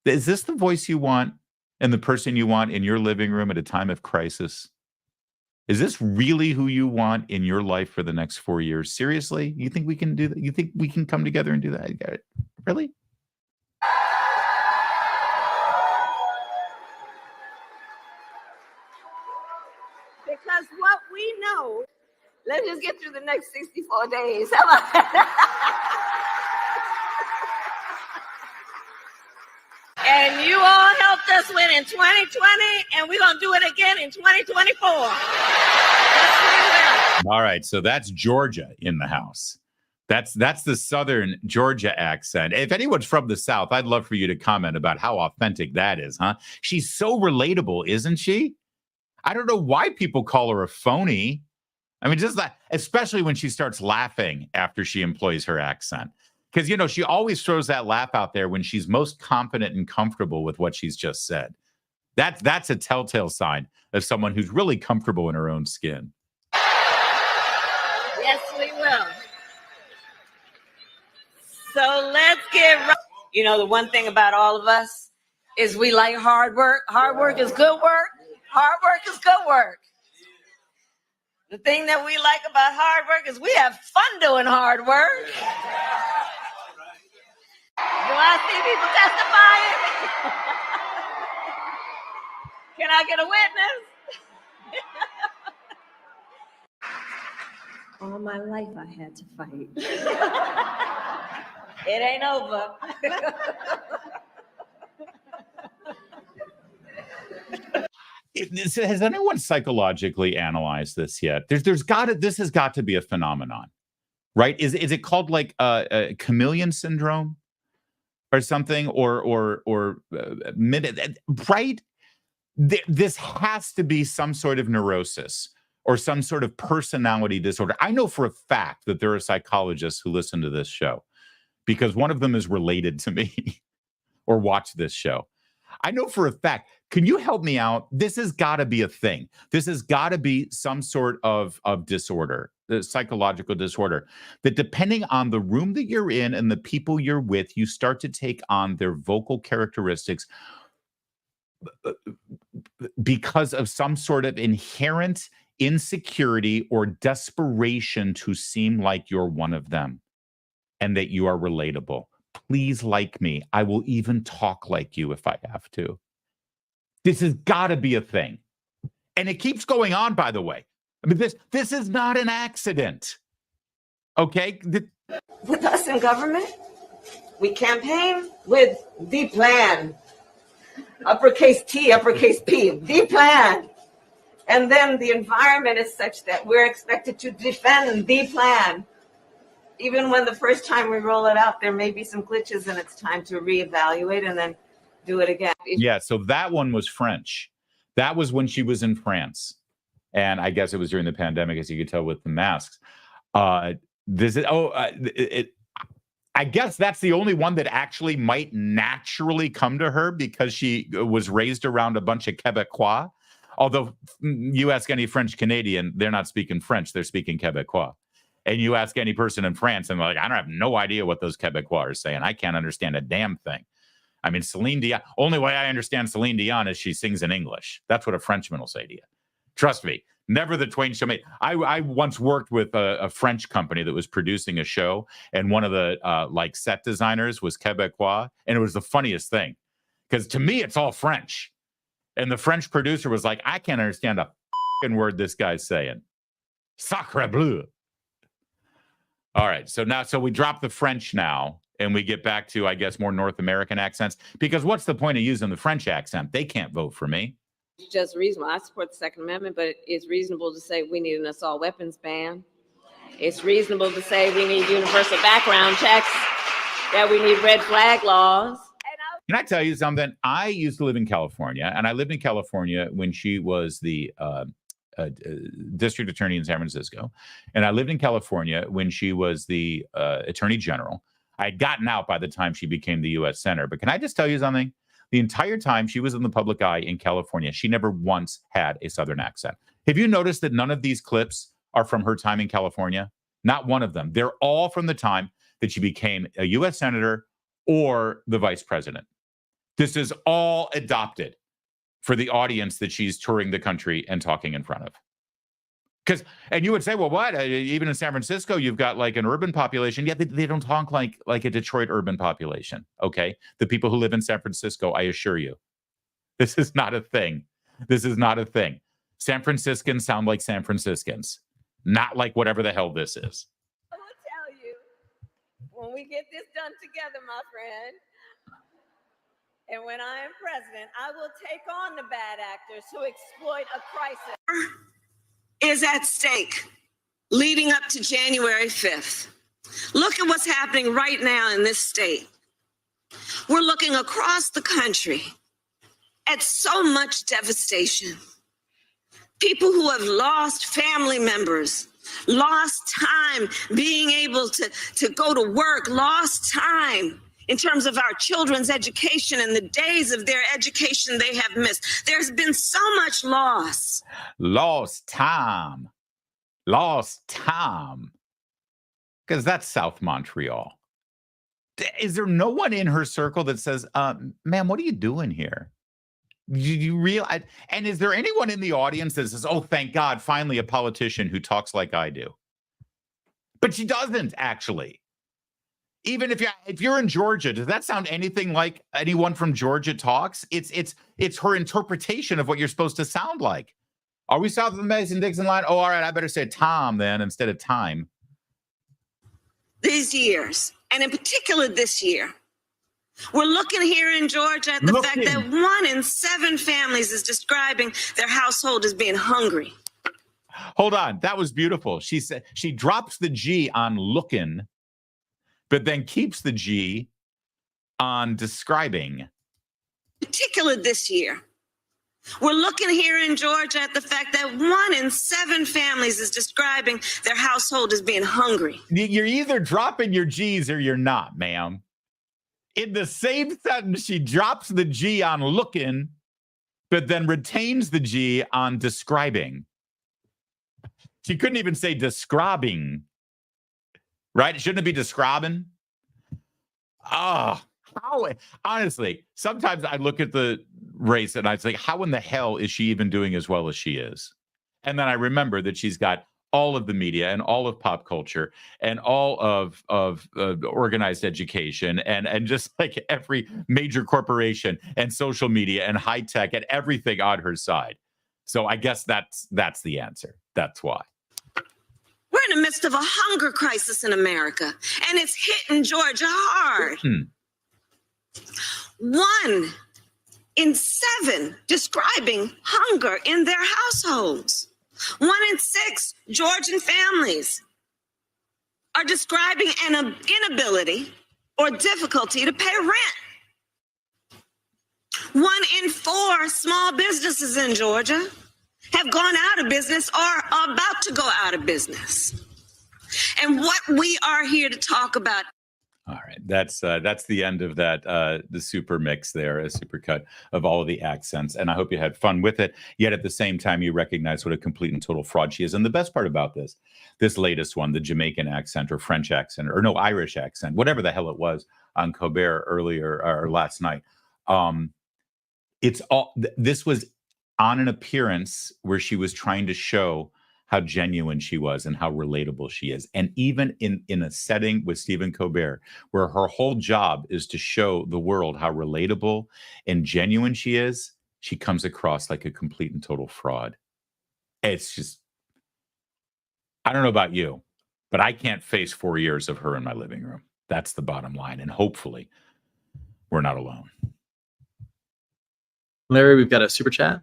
Is this the voice you want? And the person you want in your living room at a time of crisis? Is this really who you want in your life for the next 4 years? Seriously? You think we can do that? You think we can come together and do that? Really? Because what we know, let's just get through the next 64 days. How about that? And you all helped us win in 2020, and we're going to do it again in 2024. All right, so that's Georgia in the house. That's the Southern Georgia accent. If anyone's from the South, I'd love for you to comment about how authentic that is, huh? She's so relatable, isn't she? I don't know why people call her a phony. I mean, just that, especially when she starts laughing after she employs her accent. Because, she always throws that laugh out there when she's most confident and comfortable with what she's just said. That's a telltale sign of someone who's really comfortable in her own skin. Yes, we will. So let's get right. The one thing about all of us is we like hard work. Hard work is good work. Hard work is good work. The thing that we like about hard work is we have fun doing hard work. Do I see people testifying? Can I get a witness? All my life I had to fight. It ain't over. Has anyone psychologically analyzed this yet? This has got to be a phenomenon, right? Is it called like a chameleon syndrome or something, or right? This has to be some sort of neurosis or some sort of personality disorder. I know for a fact that there are psychologists who listen to this show because one of them is related to me or watch this show. I know for a fact. Can you help me out? This has got to be a thing. This has got to be some sort of disorder, psychological disorder, that depending on the room that you're in and the people you're with, you start to take on their vocal characteristics because of some sort of inherent insecurity or desperation to seem like you're one of them and that you are relatable. Please like me. I will even talk like you if I have to. This has got to be a thing. And it keeps going on, by the way. I mean, this is not an accident. Okay? With us in government, we campaign with the plan. Uppercase T, uppercase P, the plan. And then the environment is such that we're expected to defend the plan. Even when the first time we roll it out, there may be some glitches and it's time to reevaluate and then do it again. Yeah, so that one was French. That was when she was in France. And I guess it was during the pandemic, as you could tell with the masks. I guess that's the only one that actually might naturally come to her because she was raised around a bunch of Quebecois. Although you ask any French Canadian, they're not speaking French, they're speaking Quebecois. And you ask any person in France, and they're like, I don't have no idea what those Quebecois are saying. I can't understand a damn thing. I mean, Celine Dion, only way I understand Celine Dion is she sings in English. That's what a Frenchman will say to you. Trust me, never the twain shall meet. I once worked with a French company that was producing a show, and one of the set designers was Quebecois, and it was the funniest thing. Because to me, it's all French. And the French producer was like, I can't understand a fucking word this guy's saying. Sacre bleu. All right, so we drop the French now, and we get back to, I guess, more North American accents. Because what's the point of using the French accent? They can't vote for me. It's just reasonable. I support the Second Amendment, but it's reasonable to say we need an assault weapons ban. It's reasonable to say we need universal background checks, that we need red flag laws. Can I tell you something? I used to live in California, and I lived in California when she was the district attorney in San Francisco. And I lived in California when she was the attorney general. I had gotten out by the time she became the U.S. Senator. But can I just tell you something? The entire time she was in the public eye in California, she never once had a Southern accent. Have you noticed that none of these clips are from her time in California? Not one of them. They're all from the time that she became a U.S. Senator or the vice president. This is all adopted for the audience that she's touring the country and talking in front of. And you would say, well, what? Even in San Francisco, you've got like an urban population. Yeah, they don't talk like a Detroit urban population, okay? The people who live in San Francisco, I assure you, this is not a thing. This is not a thing. San Franciscans sound like San Franciscans, not like whatever the hell this is. I will tell you, when we get this done together, my friend, and when I am president, I will take on the bad actors who exploit a crisis. Is at stake leading up to January 5th. Look at what's happening right now in this state. We're looking across the country at so much devastation. People who have lost family members, lost time being able to go to work, lost time in terms of our children's education and the days of their education they have missed. There's been so much loss. Lost time. Lost time. Because that's South Montreal. Is there no one in her circle that says, ma'am, what are you doing here? You realize? And is there anyone in the audience that says, "Oh, thank God, finally a politician who talks like I do"? But she doesn't actually. Even if you're in Georgia, does that sound anything like anyone from Georgia talks? It's her interpretation of what you're supposed to sound like. Are we south of the Mason-Dixon line? Oh, all right. I better say Tom then instead of time. These years, and in particular this year, we're looking here in Georgia at the fact that 1 in 7 families is describing their household as being hungry. Hold on. That was beautiful. She said she drops the G on looking, but then keeps the G on describing. Particular this year, we're looking here in Georgia at the fact that 1 in 7 families is describing their household as being hungry. You're either dropping your G's or you're not, ma'am. In the same sentence, she drops the G on looking, but then retains the G on describing. She couldn't even say describing, right? Shouldn't it be describing? Honestly, sometimes I look at the race and I think, how in the hell is she even doing as well as she is? And then I remember that she's got all of the media and all of pop culture and all of organized education and just like every major corporation and social media and high tech and everything on her side. So I guess that's the answer. That's why. We're in the midst of a hunger crisis in America, and it's hitting Georgia hard. 1 in 7 describing hunger in their households. 1 in 6 Georgian families are describing an inability or difficulty to pay rent. 1 in 4 small businesses in Georgia have gone out of business or are about to go out of business. And what we are here to talk about. All right, that's the end of that, the super mix there, a super cut of all of the accents. And I hope you had fun with it. Yet at the same time, you recognize what a complete and total fraud she is. And the best part about this latest one, the Jamaican accent or French accent, or no, Irish accent, whatever the hell it was on Colbert earlier or last night. This was on an appearance where she was trying to show how genuine she was and how relatable she is. And even in a setting with Stephen Colbert, where her whole job is to show the world how relatable and genuine she is, she comes across like a complete and total fraud. It's just, I don't know about you, but I can't face 4 years of her in my living room. That's the bottom line. And hopefully we're not alone. Larry, we've got a super chat.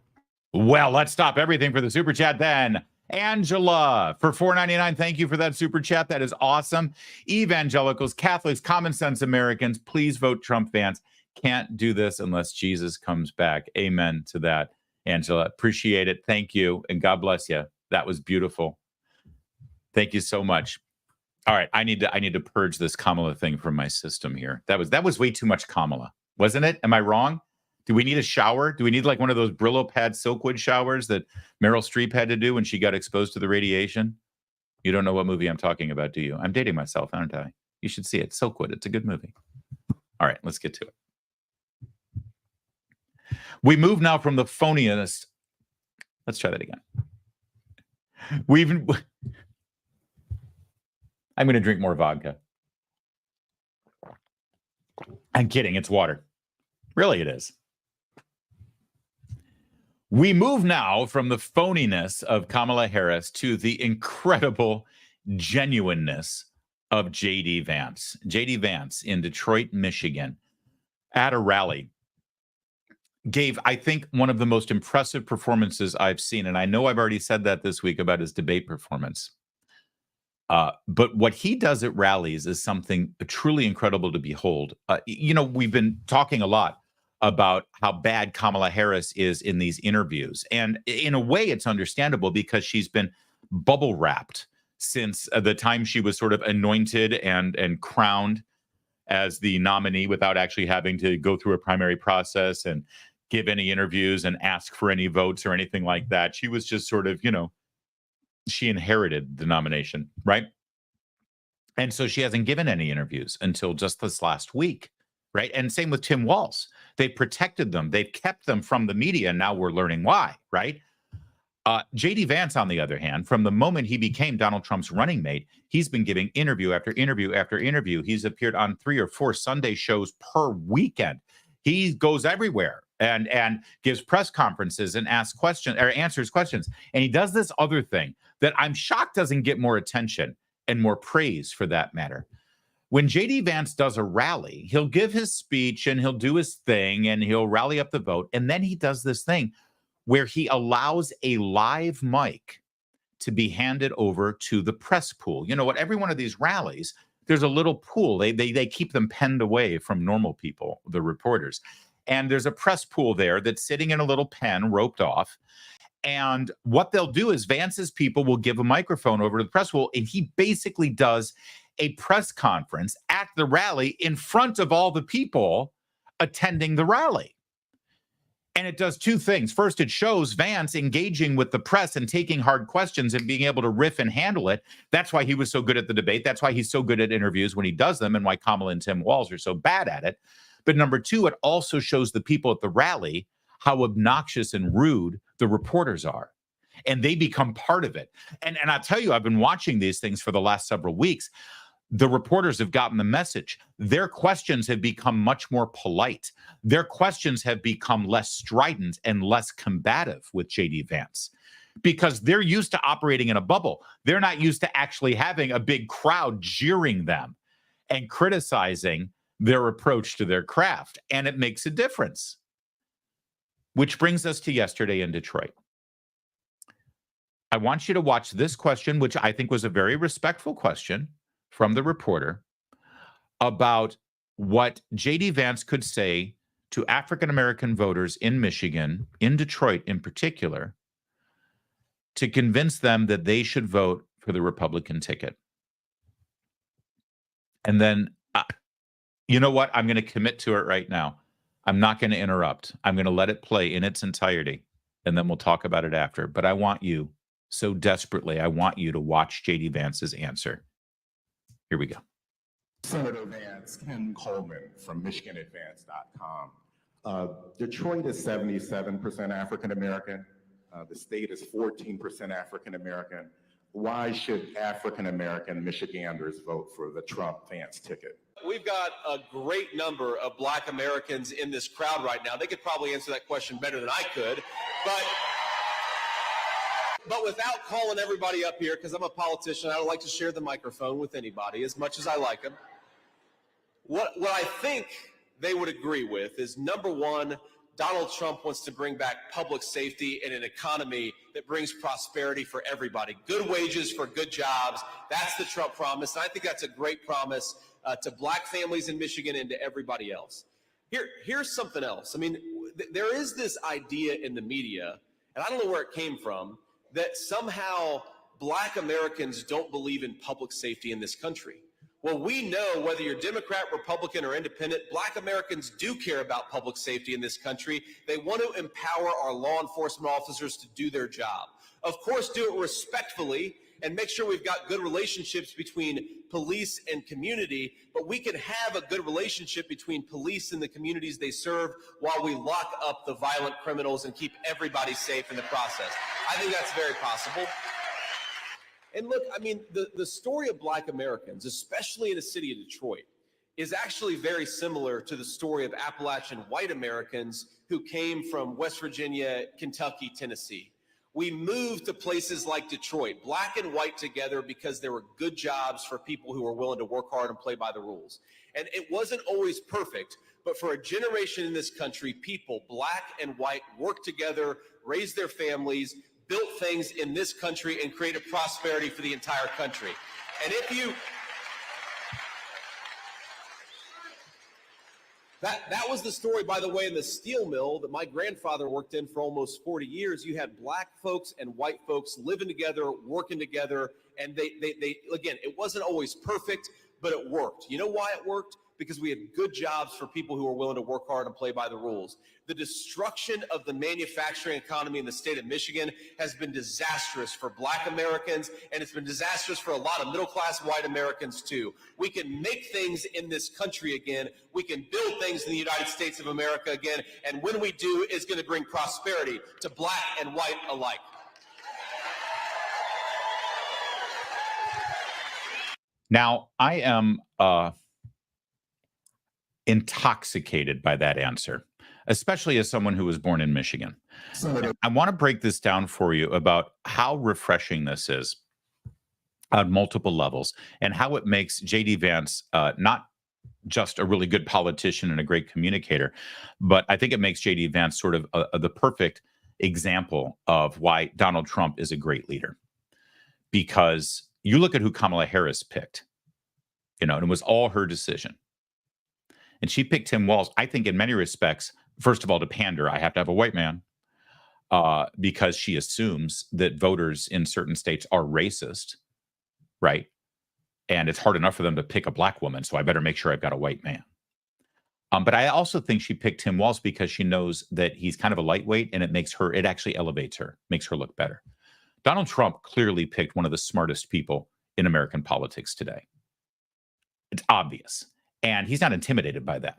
Well, let's stop everything for the super chat then. Angela for $4.99. Thank you for that super chat. That is awesome. Evangelicals, Catholics, common sense Americans, please vote Trump fans. Can't do this unless Jesus comes back. Amen to that, Angela. Appreciate it. Thank you. And God bless you. That was beautiful. Thank you so much. All right. I need to purge this Kamala thing from my system here. That was way too much Kamala, wasn't it? Am I wrong? Do we need a shower? Do we need like one of those Brillo pad Silkwood showers that Meryl Streep had to do when she got exposed to the radiation? You don't know what movie I'm talking about, do you? I'm dating myself, aren't I? You should see it. Silkwood. It's a good movie. All right, let's get to it. We move now from the phoniest. Let's try that again. I'm going to drink more vodka. I'm kidding. It's water. Really, it is. We move now from the phoniness of Kamala Harris to the incredible genuineness of J.D. Vance. J.D. Vance in Detroit, Michigan, at a rally, gave, I think, one of the most impressive performances I've seen. And I know I've already said that this week about his debate performance. But what he does at rallies is something truly incredible to behold. We've been talking a lot about how bad Kamala Harris is in these interviews. And in a way, it's understandable because she's been bubble wrapped since the time she was sort of anointed and crowned as the nominee without actually having to go through a primary process and give any interviews and ask for any votes or anything like that. She was just sort of, she inherited the nomination, right? And so she hasn't given any interviews until just this last week, right? And same with Tim Walz. They've protected them. They've kept them from the media. And now we're learning why, right? J.D. Vance, on the other hand, from the moment he became Donald Trump's running mate, he's been giving interview after interview after interview. He's appeared on 3 or 4 Sunday shows per weekend. He goes everywhere and gives press conferences and asks questions or answers questions. And he does this other thing that I'm shocked doesn't get more attention and more praise, for that matter. When J.D. Vance does a rally, he'll give his speech and he'll do his thing and he'll rally up the vote. And then he does this thing where he allows a live mic to be handed over to the press pool. You know, at every one of these rallies, there's a little pool. They keep them penned away from normal people, the reporters. And there's a press pool there that's sitting in a little pen roped off. And what they'll do is Vance's people will give a microphone over to the press pool, and he basically does a press conference at the rally in front of all the people attending the rally. And it does 2 things. First, it shows Vance engaging with the press and taking hard questions and being able to riff and handle it. That's why he was so good at the debate. That's why he's so good at interviews when he does them, and why Kamala and Tim Walz are so bad at it. But number 2, it also shows the people at the rally how obnoxious and rude the reporters are. And they become part of it. And I'll tell you, I've been watching these things for the last several weeks. The reporters have gotten the message. Their questions have become much more polite. Their questions have become less strident and less combative with J.D. Vance, because they're used to operating in a bubble. They're not used to actually having a big crowd jeering them and criticizing their approach to their craft. And it makes a difference. Which brings us to yesterday in Detroit. I want you to watch this question, which I think was a very respectful question from the reporter, about what J.D. Vance could say to African-American voters in Michigan, in Detroit in particular, to convince them that they should vote for the Republican ticket. And then, you know what? I'm going to commit to it right now. I'm not going to interrupt. I'm going to let it play in its entirety, and then we'll talk about it after. But I want you, so desperately, I want you to watch J.D. Vance's answer. Here we go. Senator Vance, Ken Coleman from MichiganAdvance.com. Detroit is 77% African American. The state is 14% African American. Why should African American Michiganders vote for the Trump-Vance ticket? We've got a great number of Black Americans in this crowd right now. They could probably answer that question better than I could, but without calling everybody up here, because I'm a politician, I don't like to share the microphone with anybody as much as I like them. What I think they would agree with is, number one, Donald Trump wants to bring back public safety and an economy that brings prosperity for everybody. Good wages for good jobs. That's the Trump promise. And I think that's a great promise to Black families in Michigan and to everybody else. Here's something else. I mean, there is this idea in the media, and I don't know where it came from, that somehow Black Americans don't believe in public safety in this country. Well, we know whether you're Democrat, Republican, or independent, Black Americans do care about public safety in this country. They want to empower our law enforcement officers to do their job. Of course, do it respectfully and make sure we've got good relationships between police and community, but we can have a good relationship between police and the communities they serve while we lock up the violent criminals and keep everybody safe in the process. I think that's very possible. And look, I mean, the story of Black Americans, especially in the city of Detroit, is actually very similar to the story of Appalachian white Americans who came from West Virginia, Kentucky, Tennessee. We moved to places like Detroit, Black and white together, because there were good jobs for people who were willing to work hard and play by the rules. And it wasn't always perfect, but for a generation in this country, people, Black and white, worked together, raised their families, built things in this country, and created prosperity for the entire country. And if you... That was the story, by the way, in the steel mill that my grandfather worked in for almost 40 years. You had Black folks and white folks living together, working together, and they again, it wasn't always perfect, but it worked. You know why it worked? because we had good jobs for people who are willing to work hard and play by the rules. The destruction of the manufacturing economy in the state of Michigan has been disastrous for Black Americans, and it's been disastrous for a lot of middle-class white Americans too. We can make things in this country again. We can build things in the United States of America again, and when we do, it's going to bring prosperity to Black and white alike. Now, I am intoxicated by that answer, especially as someone who was born in Michigan. I want to break this down for you about how refreshing this is on multiple levels and how it makes J.D. Vance not just a really good politician and a great communicator, but I think it makes J.D. Vance sort of the perfect example of why Donald Trump is a great leader. Because you look at who Kamala Harris picked, and it was all her decision. And she picked Tim Walz, I think in many respects, first of all, to pander. I have to have a white man because she assumes that voters in certain states are racist, right? And it's hard enough for them to pick a Black woman, so I better make sure I've got a white man. But I also think she picked Tim Walz because she knows that he's kind of a lightweight, and it actually elevates her, makes her look better. Donald Trump clearly picked one of the smartest people in American politics today. It's obvious. And he's not intimidated by that.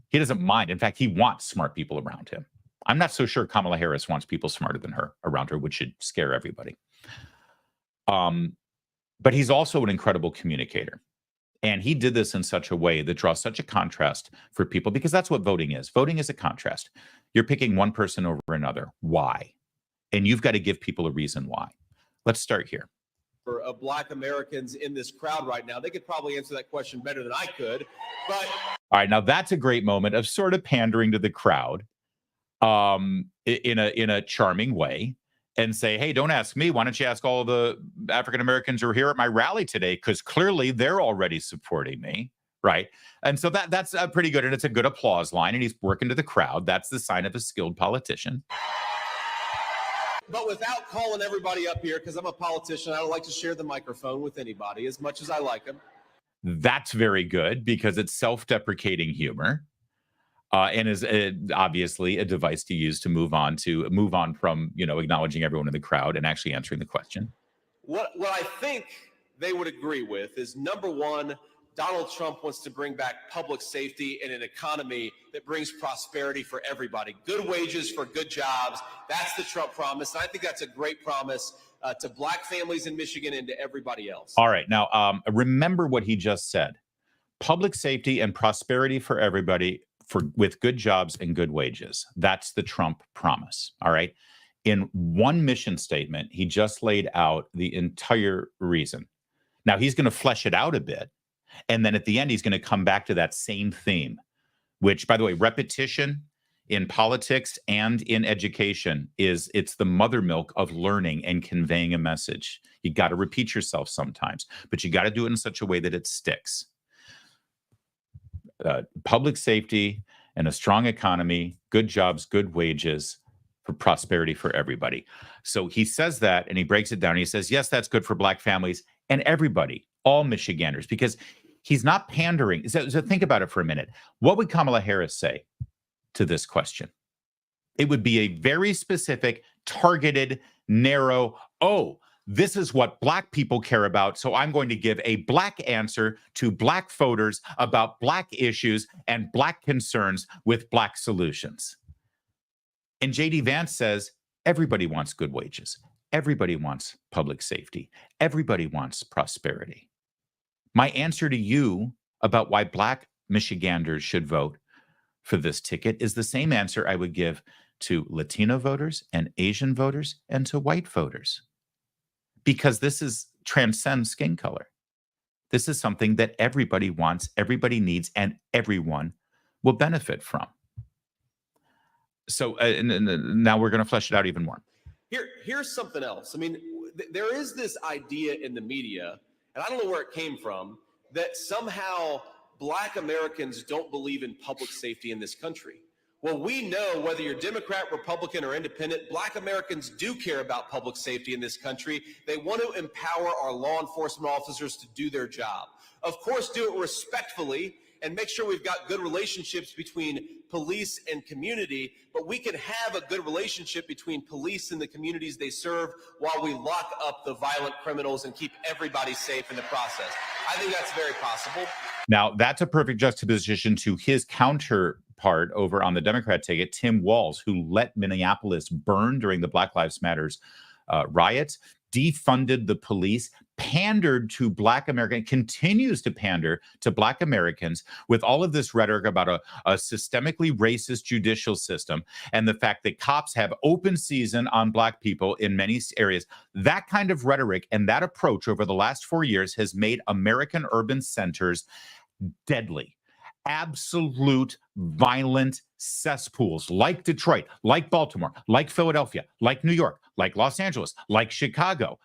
He doesn't mind. In fact, he wants smart people around him. I'm not so sure Kamala Harris wants people smarter than her around her, which should scare everybody. But he's also an incredible communicator. And he did this in such a way that draws such a contrast for people, because that's what voting is. Voting is a contrast. You're picking one person over another. Why? And you've got to give people a reason why. Let's start here. For Black Americans in this crowd right now, they could probably answer that question better than I could. But all right, now that's a great moment of sort of pandering to the crowd in a charming way, and say, hey, don't ask me. Why don't you ask all the African Americans who are here at my rally today? Because clearly they're already supporting me, right? And so that's pretty good, and it's a good applause line, and he's working to the crowd. That's the sign of a skilled politician. But without calling everybody up here, because I'm a politician, I don't like to share the microphone with anybody as much as I like them. That's very good, because it's self-deprecating humor, and is obviously a device to use to move on from acknowledging everyone in the crowd and actually answering the question. What I think they would agree with is, number one, Donald Trump wants to bring back public safety and an economy that brings prosperity for everybody. Good wages for good jobs. That's the Trump promise. And I think that's a great promise to Black families in Michigan and to everybody else. All right. Now, remember what he just said. Public safety and prosperity for everybody with good jobs and good wages. That's the Trump promise. All right. In one mission statement, he just laid out the entire reason. Now, he's going to flesh it out a bit. And then at the end, he's going to come back to that same theme, which, by the way, repetition in politics and in education it's the mother milk of learning and conveying a message. You got to repeat yourself sometimes, but you got to do it in such a way that it sticks. Public safety and a strong economy, good jobs, good wages, for prosperity for everybody. So he says that, and he breaks it down. He says, yes, that's good for Black families and everybody, all Michiganders, because he's not pandering. So think about it for a minute. What would Kamala Harris say to this question? It would be a very specific, targeted, narrow, this is what Black people care about, so I'm going to give a Black answer to Black voters about Black issues and Black concerns with Black solutions. And J.D. Vance says, everybody wants good wages. Everybody wants public safety. Everybody wants prosperity. My answer to you about why Black Michiganders should vote for this ticket is the same answer I would give to Latino voters and Asian voters and to white voters. Because this transcends skin color. This is something that everybody wants, everybody needs, and everyone will benefit from. So and now we're going to flesh it out even more. Here's something else. I mean, there is this idea in the media, and I don't know where it came from, that somehow Black Americans don't believe in public safety in this country. Well, we know whether you're Democrat, Republican, or independent, Black Americans do care about public safety in this country. They want to empower our law enforcement officers to do their job. Of course, do it respectfully and make sure we've got good relationships between police and community, but we can have a good relationship between police and the communities they serve while we lock up the violent criminals and keep everybody safe in the process. I think that's very possible. Now, that's a perfect juxtaposition to his counterpart over on the Democrat ticket, Tim Walz, who let Minneapolis burn during the Black Lives Matters riots, defunded the police, pandered to Black Americans, continues to pander to Black Americans with all of this rhetoric about a systemically racist judicial system and the fact that cops have open season on Black people in many areas. That kind of rhetoric and that approach over the last 4 years has made American urban centers deadly. Absolute violent cesspools like Detroit, like Baltimore, like Philadelphia, like New York, like Los Angeles, like Chicago.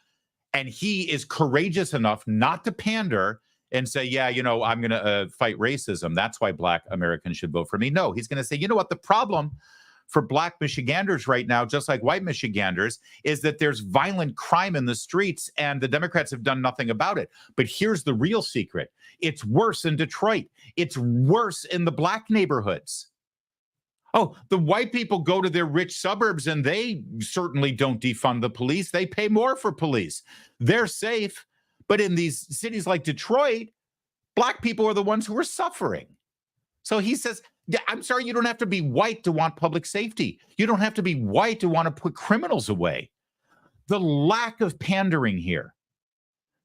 And he is courageous enough not to pander and say, yeah, you know, I'm going to fight racism. That's why Black Americans should vote for me. No, he's going to say, you know what, the problem for Black Michiganders right now, just like white Michiganders, is that there's violent crime in the streets and the Democrats have done nothing about it. But here's the real secret. It's worse in Detroit. It's worse in the Black neighborhoods. Oh, the white people go to their rich suburbs and they certainly don't defund the police. They pay more for police. They're safe. But in these cities like Detroit, Black people are the ones who are suffering. So he says, I'm sorry, you don't have to be white to want public safety. You don't have to be white to want to put criminals away. The lack of pandering here,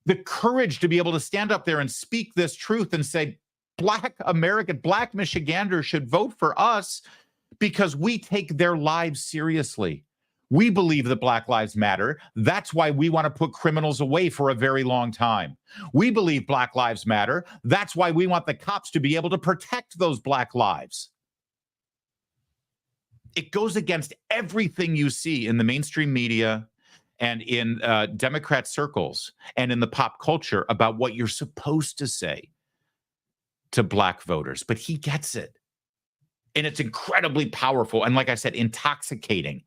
the courage to be able to stand up there and speak this truth and say, Black Michiganders should vote for us because we take their lives seriously. We believe that Black lives matter. That's why we want to put criminals away for a very long time. We believe Black lives matter. That's why we want the cops to be able to protect those Black lives. It goes against everything you see in the mainstream media and in Democrat circles and in the pop culture about what you're supposed to say to Black voters. But he gets it. And it's incredibly powerful. And like I said, intoxicating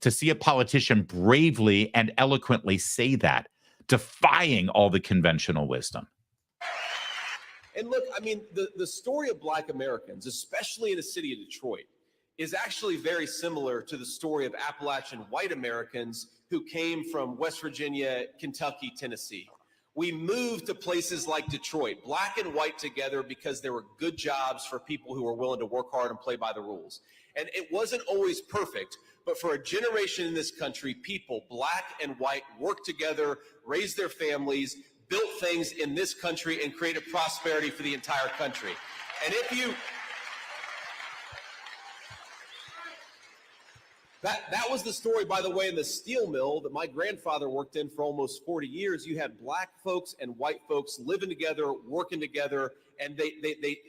to see a politician bravely and eloquently say that, defying all the conventional wisdom. And look, I mean, the story of Black Americans, especially in the city of Detroit, is actually very similar to the story of Appalachian white Americans who came from West Virginia, Kentucky, Tennessee. We moved to places like Detroit, Black and white together, because there were good jobs for people who were willing to work hard and play by the rules. And it wasn't always perfect, but for a generation in this country, people, Black and white, worked together, raised their families, built things in this country, and created prosperity for the entire country. And if you... That was the story, by the way, in the steel mill that my grandfather worked in for almost 40 years. You had Black folks and white folks living together, working together, and they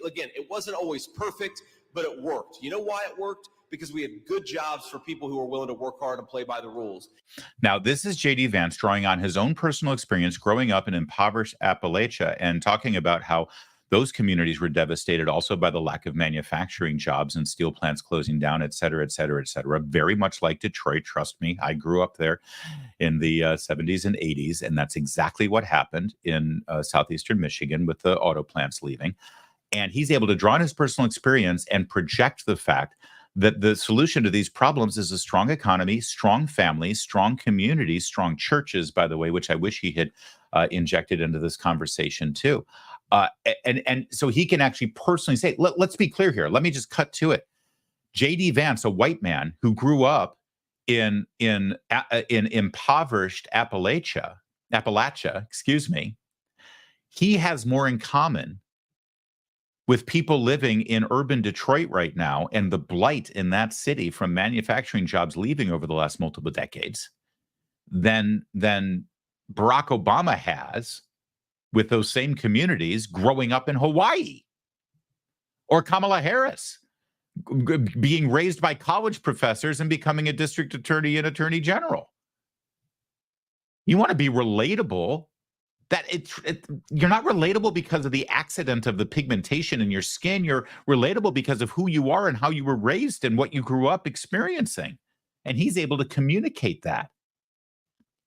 again, it wasn't always perfect, but it worked. You know why it worked? Because we had good jobs for people who were willing to work hard and play by the rules. Now, this is J.D. Vance drawing on his own personal experience growing up in impoverished Appalachia and talking about how those communities were devastated also by the lack of manufacturing jobs and steel plants closing down, et cetera, et cetera, et cetera. Very much like Detroit. Trust me, I grew up there in the 70s and 80s, and that's exactly what happened in southeastern Michigan with the auto plants leaving. And he's able to draw on his personal experience and project the fact that the solution to these problems is a strong economy, strong families, strong communities, strong churches, by the way, which I wish he had injected into this conversation too. And so he can actually personally say, let's be clear here. Let me just cut to it. J.D. Vance, a white man who grew up in impoverished Appalachia, he has more in common with people living in urban Detroit right now and the blight in that city from manufacturing jobs leaving over the last multiple decades than Barack Obama has with those same communities growing up in Hawaii, or Kamala Harris being raised by college professors and becoming a district attorney and attorney general. You want to be relatable. You're not relatable because of the accident of the pigmentation in your skin. You're relatable because of who you are and how you were raised and what you grew up experiencing. And he's able to communicate that.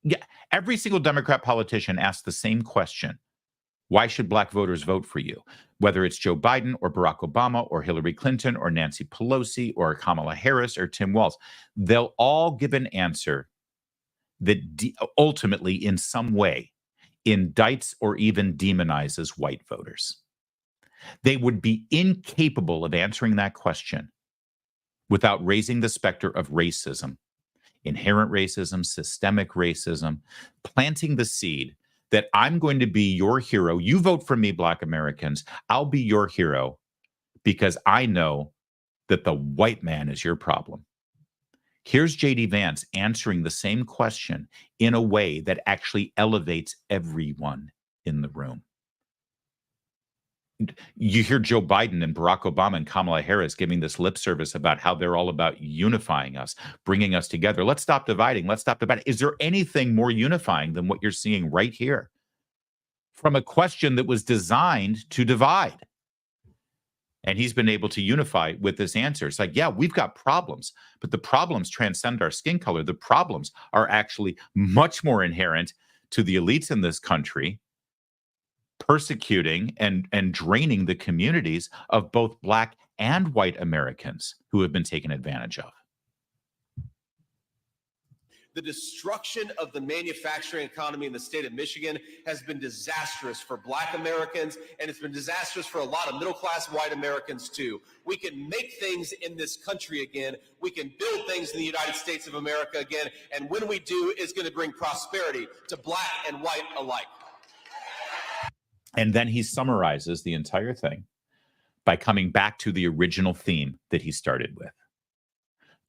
Yeah, every single Democrat politician asks the same question. Why should black voters vote for you? Whether it's Joe Biden or Barack Obama or Hillary Clinton or Nancy Pelosi or Kamala Harris or Tim Walz, they'll all give an answer that ultimately, in some way, indicts or even demonizes white voters. They would be incapable of answering that question without raising the specter of racism, inherent racism, systemic racism, planting the seed that I'm going to be your hero. You vote for me, Black Americans. I'll be your hero because I know that the white man is your problem. Here's J.D. Vance answering the same question in a way that actually elevates everyone in the room. You hear Joe Biden and Barack Obama and Kamala Harris giving this lip service about how they're all about unifying us, bringing us together. Let's stop dividing. Let's stop dividing. Is there anything more unifying than what you're seeing right here from a question that was designed to divide? And he's been able to unify with this answer. It's like, yeah, we've got problems, but the problems transcend our skin color. The problems are actually much more inherent to the elites in this country, persecuting and draining the communities of both Black and white Americans who have been taken advantage of. The destruction of the manufacturing economy in the state of Michigan has been disastrous for Black Americans, and it's been disastrous for a lot of middle-class white Americans, too. We can make things in this country again. We can build things in the United States of America again, and when we do, it's going to bring prosperity to Black and white alike. And then he summarizes the entire thing by coming back to the original theme that he started with.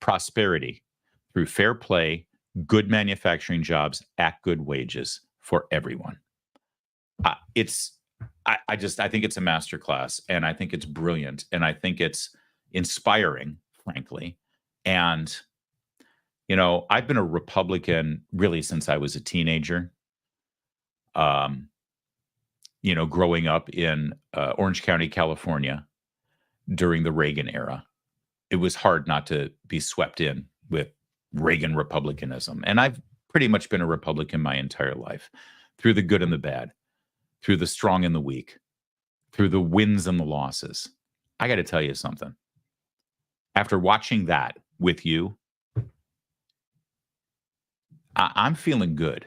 Prosperity through fair play, good manufacturing jobs at good wages for everyone. I think it's a masterclass, and I think it's brilliant, and I think it's inspiring, frankly. And, you know, I've been a Republican really since I was a teenager. You know, growing up in Orange County, California during the Reagan era, it was hard not to be swept in with Reagan Republicanism. And I've pretty much been a Republican my entire life, through the good and the bad, through the strong and the weak, through the wins and the losses. I got to tell you something. After watching that with you, I'm feeling good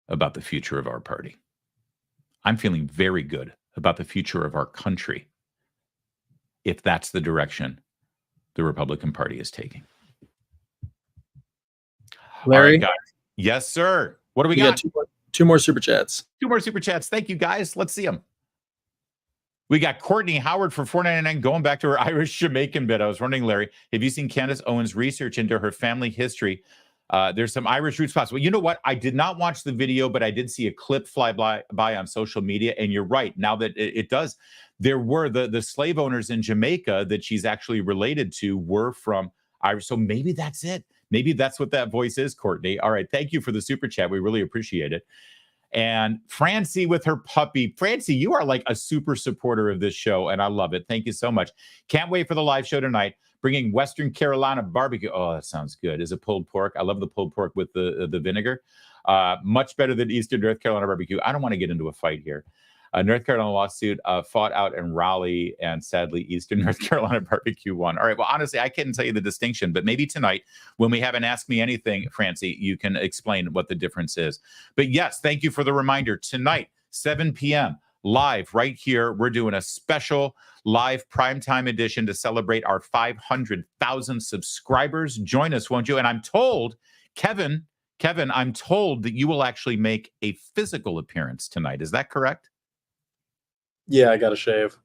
about the future of our party. I'm feeling very good about the future of our country if that's the direction the Republican Party is taking. Larry? All right, guys. Yes, sir. What do we got? Two more super chats. Two more super chats. Thank you, guys. Let's see them. We got Courtney Howard for $4.99 going back to her Irish Jamaican bit. I was wondering, Larry, have you seen Candace Owens' research into her family history? There's some Irish roots possible. You know what? I did not watch the video, but I did see a clip fly by on social media. And you're right. Now that it does, there were the slave owners in Jamaica that she's actually related to were from Irish. So maybe that's it. Maybe that's what that voice is, Courtney. All right. Thank you for the super chat. We really appreciate it. And Francie with her puppy. Francie, you are like a super supporter of this show, and I love it. Thank you so much. Can't wait for the live show tonight. Bringing Western Carolina barbecue. Oh, that sounds good. Is it pulled pork? I love the pulled pork with the vinegar. Much better than Eastern North Carolina barbecue. I don't want to get into a fight here. North Carolina lawsuit fought out in Raleigh, and sadly, Eastern North Carolina barbecue won. All right. Well, honestly, I couldn't tell you the distinction, but maybe tonight when we have an Ask Me Anything, Francie, you can explain what the difference is. But yes, thank you for the reminder. Tonight, 7 p.m., live right here. We're doing a special live primetime edition to celebrate our 500,000 subscribers. Join us, won't you? And I'm told, Kevin, I'm told that you will actually make a physical appearance tonight. Is that correct? Yeah, I got to shave.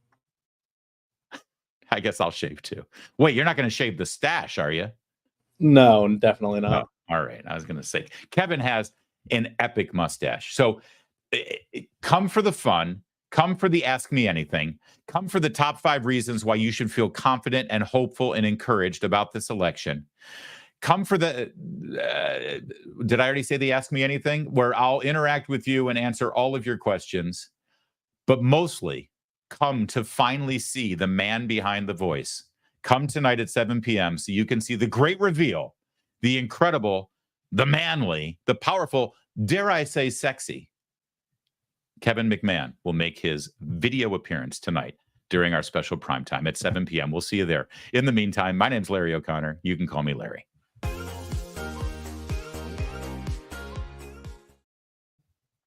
I guess I'll shave too. Wait, you're not going to shave the stash, are you? No, definitely not. Oh, all right. I was going to say, Kevin has an epic mustache. So come for the fun. Come for the Ask Me Anything. Come for the top 5 reasons why you should feel confident and hopeful and encouraged about this election. Come for the, did I already say the Ask Me Anything? Where I'll interact with you and answer all of your questions. But mostly, come to finally see the man behind the voice. Come tonight at 7 p.m. so you can see the great reveal, the incredible, the manly, the powerful, dare I say sexy, Kevin McMahon will make his video appearance tonight during our special primetime at 7 p.m. We'll see you there. In the meantime, my name's Larry O'Connor. You can call me Larry.